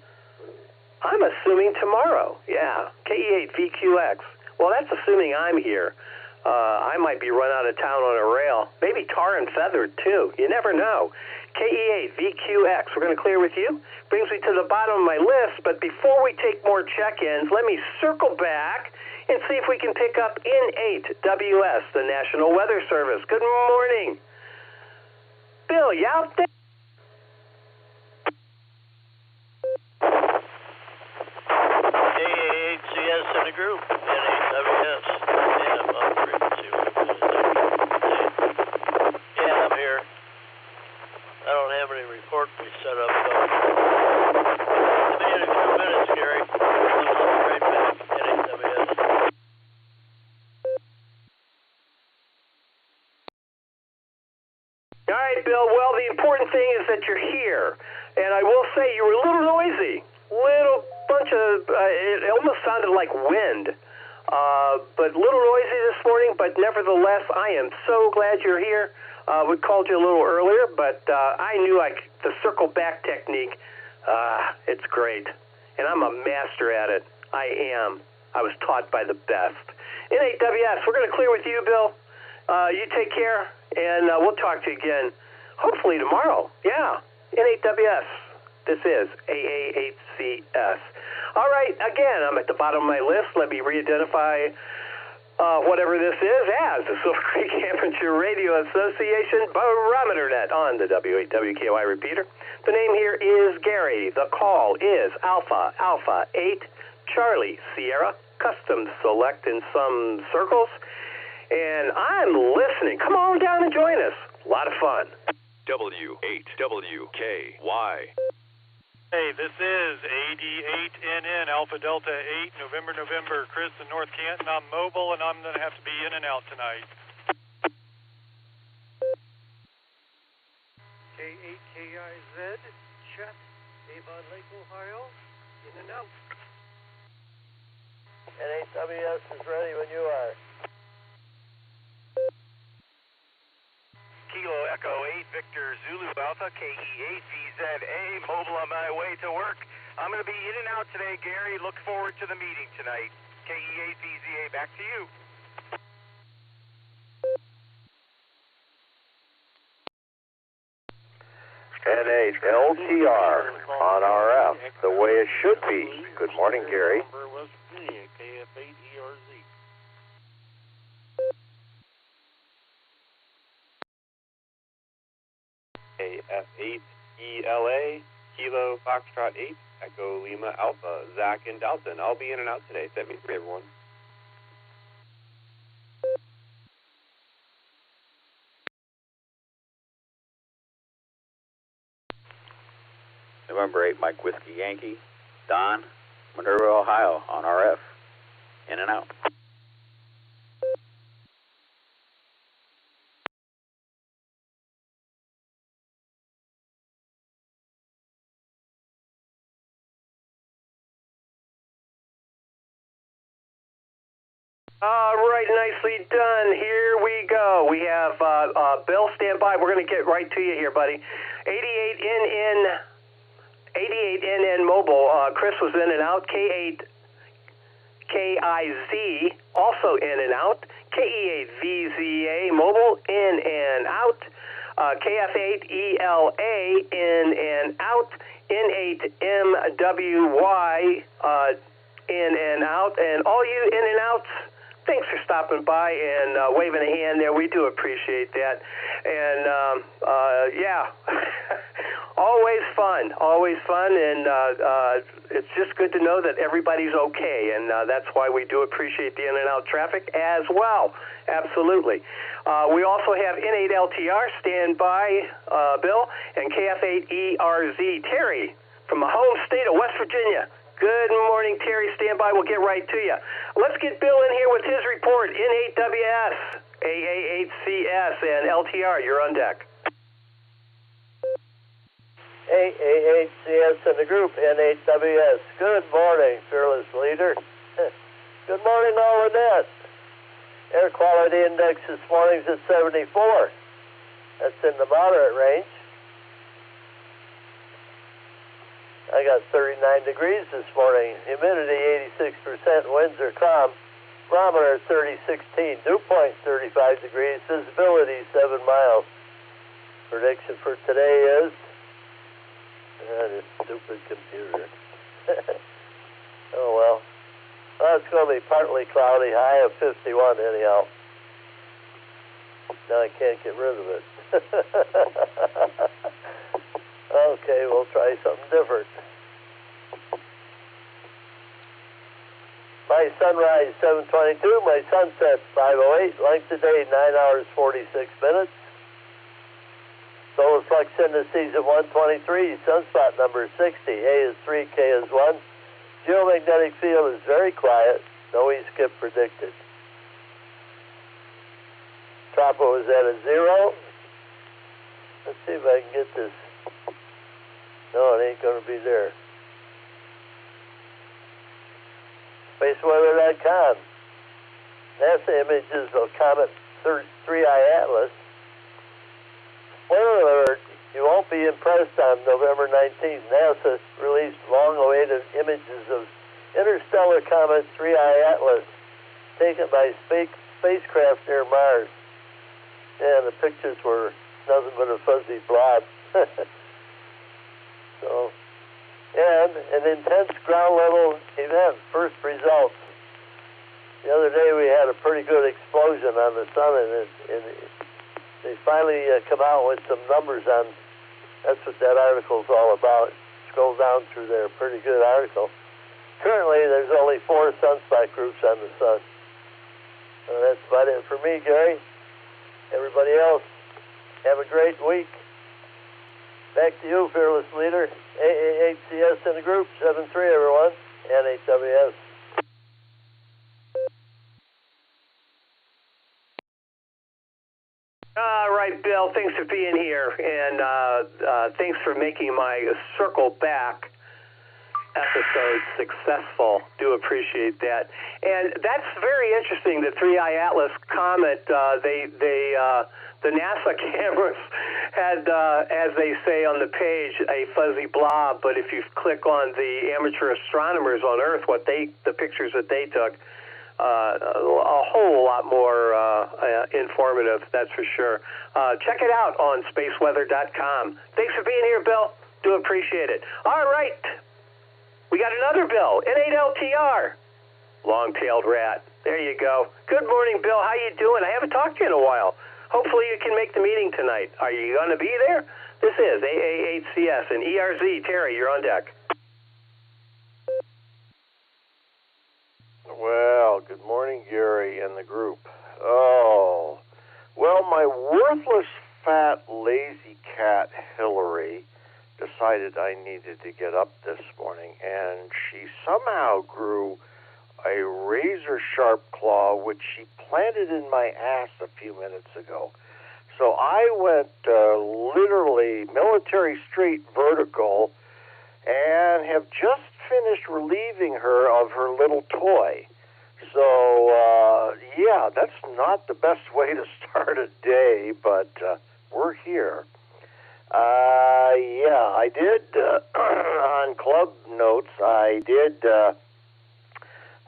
I'm assuming tomorrow. Yeah, KE8VQX. Well, that's assuming I'm here. I might be run out of town on a rail. Maybe tar and feathered, too. You never know. KE8VQX. We're going to clear with you. Brings me to the bottom of my list. But before we take more check-ins, let me circle back and see if we can pick up N8WS, the National Weather Service. Good morning. Bill, you out there? KA8CS in the group, N8WS, and up frequency. Yeah, I'm here. I don't have any report to set up, though. I'll be in a few minutes, Gary. I'll be right back, N8WS. All right, Bill. Well, the important thing is that you're here. And I will say you were a little noisy. Little bunch of, it almost sounded like wind. But a little noisy this morning, but nevertheless, I am so glad you're here. We called you a little earlier, but I knew the circle back technique, it's great. And I'm a master at it. I am. I was taught by the best. N8WS, we're going to clear with you, Bill. You take care, and we'll talk to you again, hopefully tomorrow. Yeah, N8WS. This is AA8CS. All right, again, I'm at the bottom of my list. Let me re-identify whatever this is as the Silvercreek Amateur Radio Association Barometer Net on the W8WKY repeater. The name here is Gary. The call is Alpha 8 Charlie Sierra Custom Select in some circles. And I'm listening. Come on down and join us. A lot of fun. W8WKY. Hey, this is AD8NN Alpha Delta 8 November Chris in North Canton. I'm mobile and I'm going to have to be in and out tonight. K8KIZ Chet Avon Lake, Ohio, in and out. NHWS is ready when you are. Kilo Echo 8 Victor Zulu Alpha KE8 VZA, mobile on my way to work. I'm going to be in and out today, Gary. Look forward to the meeting tonight. KE8 VZA, back to you. N8LTR on RF, the way it should be. Good morning, Gary. KF8ELA, Kilo Foxtrot 8, Echo Lima Alpha, Zach and Dalton. I'll be in and out today. Set me free, everyone. November 8, Mike Whiskey Yankee, Don, Minerva, Ohio, on RF, in and out. All right, nicely done. Here we go. We have Bill, stand by. We're going to get right to you here, buddy. 88NN mobile. Chris was in and out. K8KIZ also in and out. KE8VZA mobile in and out. KF8ELA in and out. N8MWY in and out. And all you in and outs, thanks for stopping by and waving a hand there. We do appreciate that. And, yeah, always fun, and it's just good to know that everybody's okay, and that's why we do appreciate the in-and-out traffic as well. Absolutely. We also have N8LTR, stand by, Bill, and KF8ERZ, Terry, from the home state of West Virginia. Good morning, Terry. Stand by. We'll get right to you. Let's get Bill in here with his report. N8WS, AA8CS, and LTR. You're on deck. AA8CS and the group, N8WS. Good morning, fearless leader. Good morning, all of that. Air quality index this morning's at 74. That's in the moderate range. I got 39 degrees this morning. Humidity 86%. Winds are calm. Barometer 3016. Dew point 35 degrees. Visibility 7 miles. Prediction for today is this stupid computer. Oh well. Well, it's going to be partly cloudy. High of 51 anyhow. Now I can't get rid of it. Okay, we'll try something different. My sunrise 7:22, my sunset 5:08. Length of day 9 hours 46 minutes. Solar flux indices at 123. Sunspot number 60. A is 3, K is 1. Geomagnetic field is very quiet. No E-skip predicted. Tropo is at a 0. Let's see if I can get this. No, it ain't going to be there. SpaceWeather.com. NASA images of Comet 3I Atlas. Spoiler alert, you won't be impressed on November 19th. NASA released long-awaited images of interstellar Comet 3I Atlas taken by spacecraft near Mars. And the pictures were nothing but a fuzzy blob. So, and an intense ground level event. First results. The other day we had a pretty good explosion on the sun, and they finally come out with some numbers on. That's what that article's all about. Scroll down through there, pretty good article. Currently, there's only 4 sunspot groups on the sun. That's about it for me, Gary. Everybody else, have a great week. Back to you, fearless leader. AAHCS in the group, 7-3, everyone. NHWS. All right, Bill, thanks for being here, and thanks for making my Circle Back episode successful. Do appreciate that. And that's very interesting, the 3i Atlas Comet. The NASA cameras had, as they say on the page, a fuzzy blob, but if you click on the amateur astronomers on Earth, the pictures that they took, a whole lot more informative, that's for sure. Check it out on spaceweather.com. Thanks for being here, Bill. Do appreciate it. All right. We got another Bill, N8LTR. Long-tailed rat. There you go. Good morning, Bill. How you doing? I haven't talked to you in a while. Hopefully you can make the meeting tonight. Are you going to be there? This is AAHCS and ERZ. Terry, you're on deck. Well, good morning, Gary and the group. Oh, well, my worthless, fat, lazy cat, Hillary, decided I needed to get up this morning, and she somehow grew a razor-sharp claw, which she planted in my ass a few minutes ago. So I went literally military straight vertical and have just finished relieving her of her little toy. So, yeah, that's not the best way to start a day, but we're here. Yeah, I did, on Club Notes, I did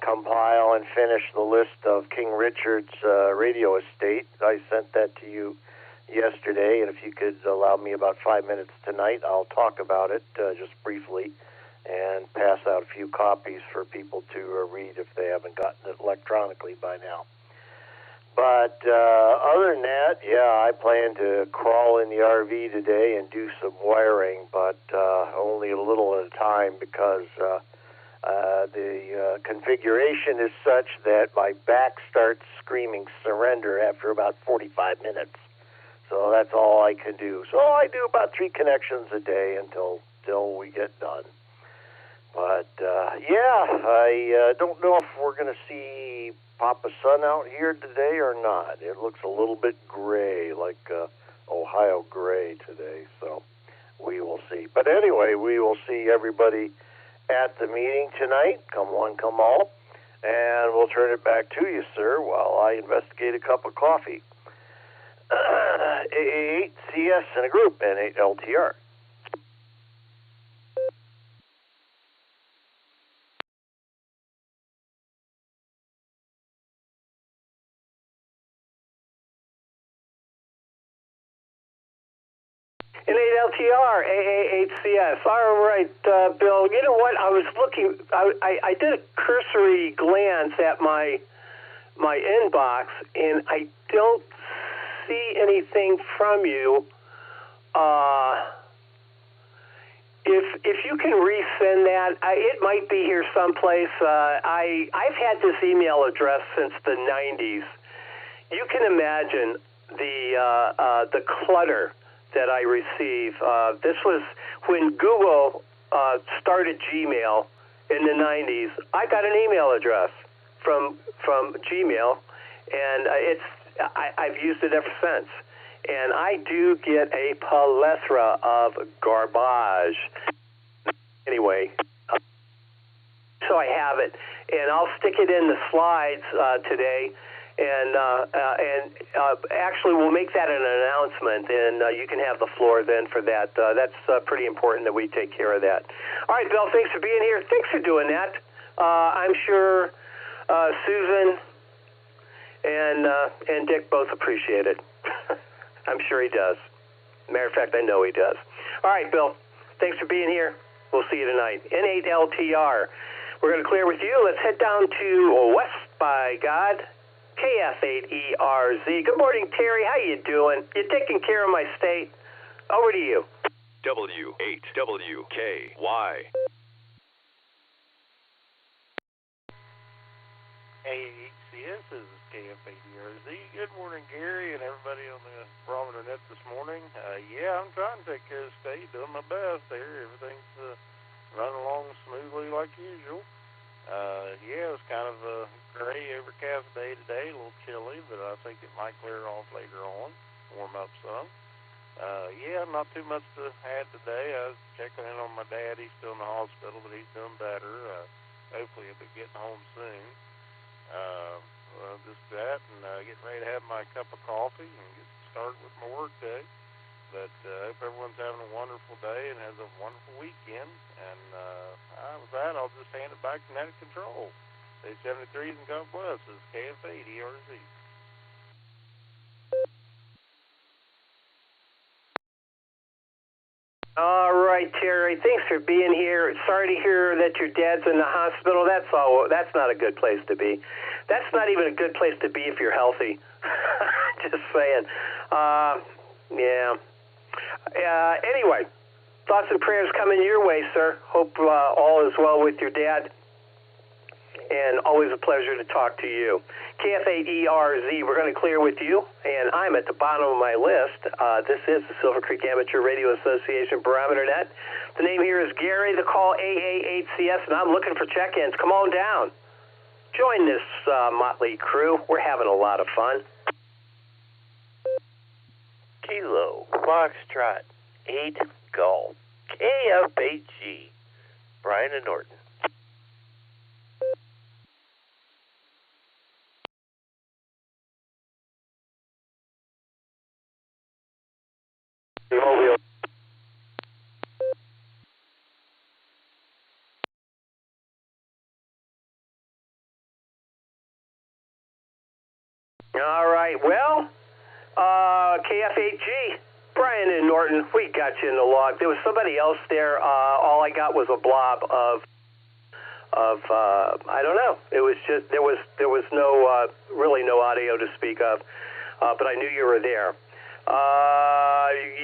compile and finish the list of King Richard's radio estate. I sent that to you yesterday, and if you could allow me about 5 minutes tonight, I'll talk about it just briefly and pass out a few copies for people to read if they haven't gotten it electronically by now. But other than that, yeah, I plan to crawl in the RV today and do some wiring, but only a little at a time because the configuration is such that my back starts screaming surrender after about 45 minutes. So that's all I can do. So I do about 3 connections a day until we get done. But, yeah, I don't know if we're going to see Papa Sun out here today or not. It looks a little bit gray, like Ohio gray today, so we will see. But anyway, we will see everybody at the meeting tonight. Come one, come all. And we'll turn it back to you, sir, while I investigate a cup of coffee. AAHCS in a group, N8LTR. N8LTR, AAHCS. All right, Bill, you know what? I was looking, I did a cursory glance at my inbox, and I don't see anything from you. If you can resend that, it might be here someplace. I've had this email address since the 90s. You can imagine the clutter that I receive. This was when Google started Gmail in the 90s. I got an email address from Gmail, and I've used it ever since. And I do get a plethora of garbage. Anyway, so I have it, and I'll stick it in the slides today. And actually, we'll make that an announcement, and you can have the floor then for that. That's pretty important that we take care of that. All right, Bill, thanks for being here. Thanks for doing that. I'm sure Susan and Dick both appreciate it. I'm sure he does. Matter of fact, I know he does. All right, Bill, thanks for being here. We'll see you tonight. N8LTR. We're going to clear with you. Let's head down to West by God, KF8ERZ. Good morning, Terry. How you doing? You're taking care of my state. Over to you. W8WKY. AHCS, this is KF8ERZ. Good morning, Gary, and everybody on the Barometer Net this morning. Yeah, I'm trying to take care of the state, doing my best there. Everything's running along smoothly like usual. Yeah, it was kind of a gray, overcast day today, a little chilly, but I think it might clear off later on, warm up some. Yeah, not too much to add today. I was checking in on my dad. He's still in the hospital, but he's doing better. Hopefully he'll be getting home soon. Just that, and getting ready to have my cup of coffee and get started with my work day. But I hope everyone's having a wonderful day and has a wonderful weekend. And with that, I'll just hand it back to Net Control. Stay 73s and God bless. This is KF8ERZ. All right, Terry. Thanks for being here. Sorry to hear that your dad's in the hospital. That's not a good place to be. That's not even a good place to be if you're healthy. Just saying. Yeah. Anyway, thoughts and prayers coming your way, sir. Hope all is well with your dad. And always a pleasure to talk to you. KF8ERZ, we're going to clear with you, and I'm at the bottom of my list. This is the Silvercreek Amateur Radio Association Barometer Net. The name here is Gary, the call AA8CS, and I'm looking for check-ins. Come on down. Join this motley crew. We're having a lot of fun. Kilo, Foxtrot, 8 Golf, KF8G, Brian and Norton. Mobile. All right, well, KF8G, Brian and Norton, we got you in the log. There was somebody else there. All I got was a blob of I don't know. It was just there was no really no audio to speak of, but I knew you were there.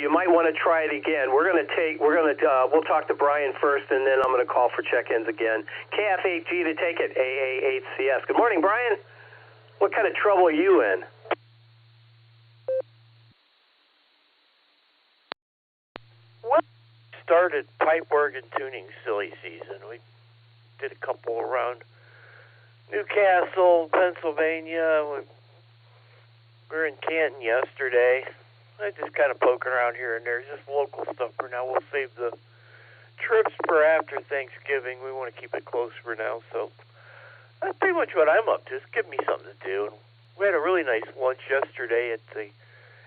You might want to try it again. We'll talk to Brian first, and then I'm going to call for check-ins again. KF8G to take it, AA8CS. Good morning, Brian. What kind of trouble are you in? Well, started pipe organ tuning silly season. We did a couple around Newcastle, Pennsylvania. We were in Canton yesterday. I just kind of poking around here and there, just local stuff for now. We'll save the trips for after Thanksgiving. We want to keep it close for now, so that's pretty much what I'm up to. Just give me something to do. And we had a really nice lunch yesterday at the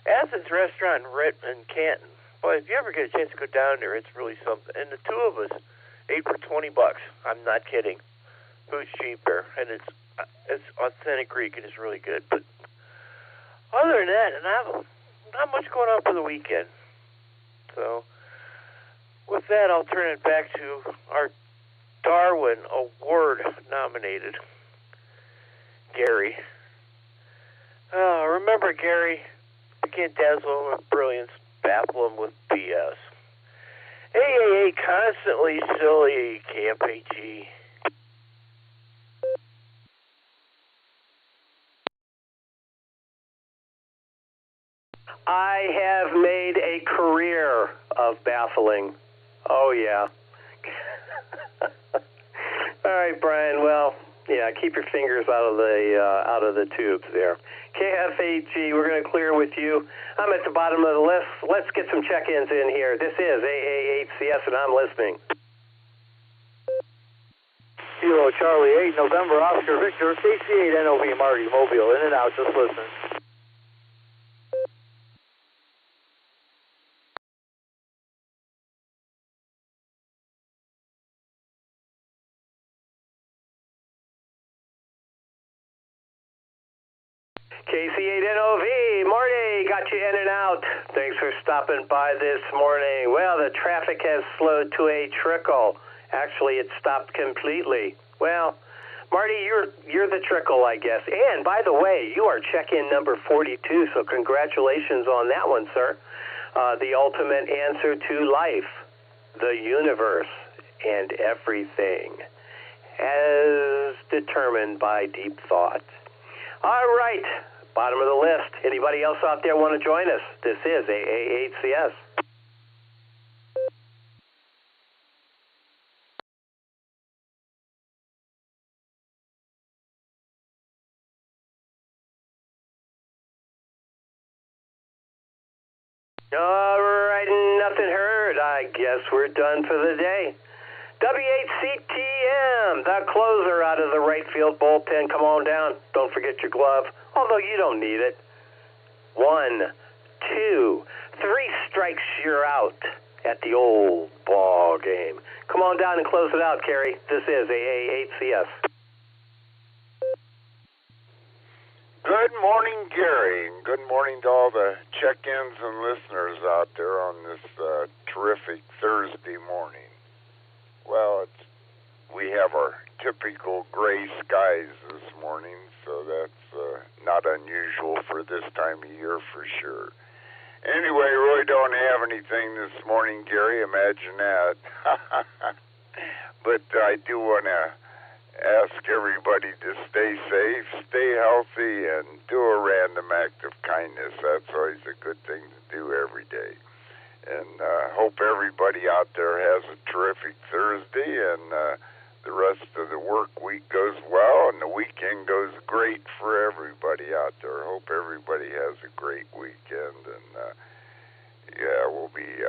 Athens restaurant in Canton. But if you ever get a chance to go down there, it's really something. And the two of us ate for $20. I'm not kidding. Food's cheap there, and it's authentic Greek, and it's really good. But other than that, not much going on for the weekend. So with that, I'll turn it back to our Darwin Award nominated Gary. Remember, Gary, you can't dazzle him with brilliance, baffle him with BS. AAA constantly silly, KFAG. I have made a career of baffling. Oh, yeah. All right, Brian. Well, yeah, keep your fingers out of the tubes there. KF8G, we're going to clear with you. I'm at the bottom of the list. Let's get some check-ins in here. This is AA8CS, and I'm listening. Kilo Charlie 8, November Oscar Victor, KC8 NOV Marty Mobile, in and out, just listening. KC8NOV, Marty, got you in and out. Thanks for stopping by this morning. Well, the traffic has slowed to a trickle. Actually, it stopped completely. Well, Marty, you're the trickle, I guess. And, by the way, you are check-in number 42, so congratulations on that one, sir. The ultimate answer to life, the universe, and everything, as determined by deep thought. All right, bottom of the list. Anybody else out there want to join us? This is AA8CS. All right, nothing heard. I guess we're done for the day. W8CTM, the closer out of the right field bullpen. Come on down. Don't forget your glove, although you don't need it. 1, 2, 3 strikes, you're out at the old ball game. Come on down and close it out, Kerry. This is AA8CS. Good morning, Gary, and good morning to all the check-ins and listeners out there on this terrific Thursday morning. Well, we have our typical gray skies this morning, so that's not unusual for this time of year for sure. Anyway, really don't have anything this morning, Gary, imagine that. But I do want to ask everybody to stay safe, stay healthy, and do a random act of kindness. That's always a good thing to do every day. And hope everybody out there has a terrific Thursday, and the rest of the work week goes well, and the weekend goes great for everybody out there. Hope everybody has a great weekend, and yeah, we'll be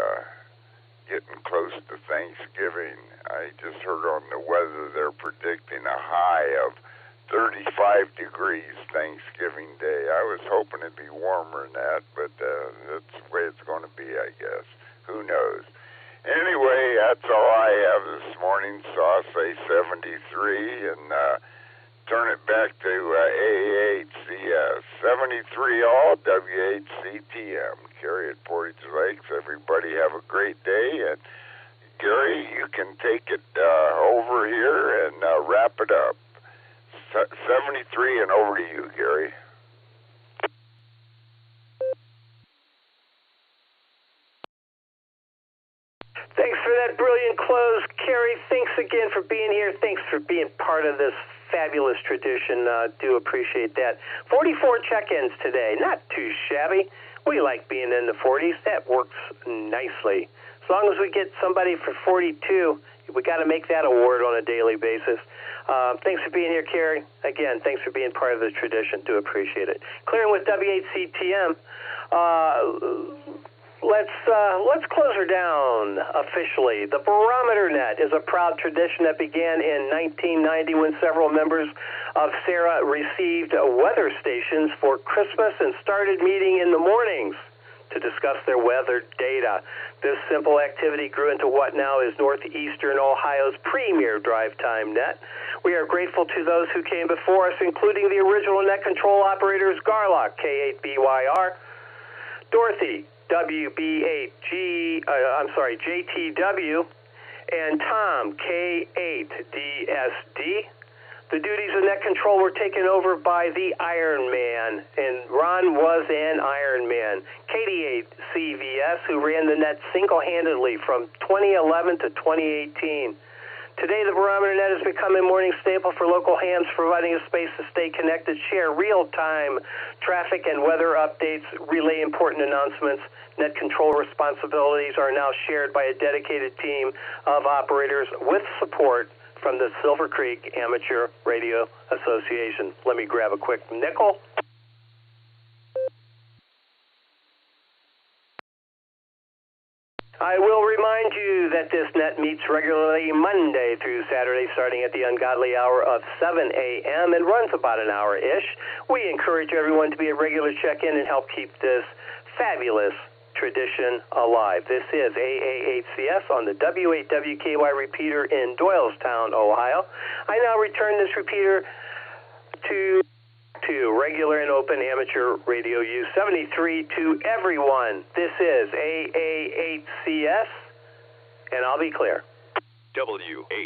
getting close to Thanksgiving. I just heard on the weather they're predicting a high of 35 degrees Thanksgiving Day. I was hoping it'd be warmer than that, but that's the way it's going to be, I guess. Who knows? Anyway, that's all I have this morning, so I'll say 73 and turn it back to AA8CS. 73 all, W8CTM. Carry it, Portage Lakes. Everybody have a great day, and Gary, you can take it over here and wrap it up. 73 and over to you, Gary. Thanks for that brilliant close, Kerry. Thanks again for being here. Thanks for being part of this fabulous tradition. Do appreciate that. 44 check-ins today. Not too shabby. We like being in the 40s. That works nicely. As long as we get somebody for 42, we got to make that award on a daily basis. Thanks for being here, Kerry. Again, thanks for being part of the tradition. Do appreciate it. Clearing with W8CTM. Let's close her down officially. The Barometer Net is a proud tradition that began in 1990 when several members of SARA received weather stations for Christmas and started meeting in the mornings to discuss their weather data. This simple activity grew into what now is Northeastern Ohio's premier drive time net. We are grateful to those who came before us, including the original net control operators Garlock, K8BYR, Dorothy, JTW, and Tom, K8DSD. The duties of net control were taken over by the Iron Man, and Ron was an Iron Man. KD8CVS, who ran the net single-handedly from 2011 to 2018. Today, the Barometer Net has become a morning staple for local hams, providing a space to stay connected, share real-time traffic and weather updates, relay important announcements. Net control responsibilities are now shared by a dedicated team of operators with support from the Silvercreek Amateur Radio Association. Let me grab a quick nickel. I will remind you that this net meets regularly Monday through Saturday, starting at the ungodly hour of 7 a.m. and runs about an hour-ish. We encourage everyone to be a regular check-in and help keep this fabulous tradition alive. This is AA8CS on the W8WKY repeater in Doylestown, Ohio. I now return this repeater to to regular and open amateur radio use. 73 to everyone. This is AA8CS, and I'll be clear. W8WKY.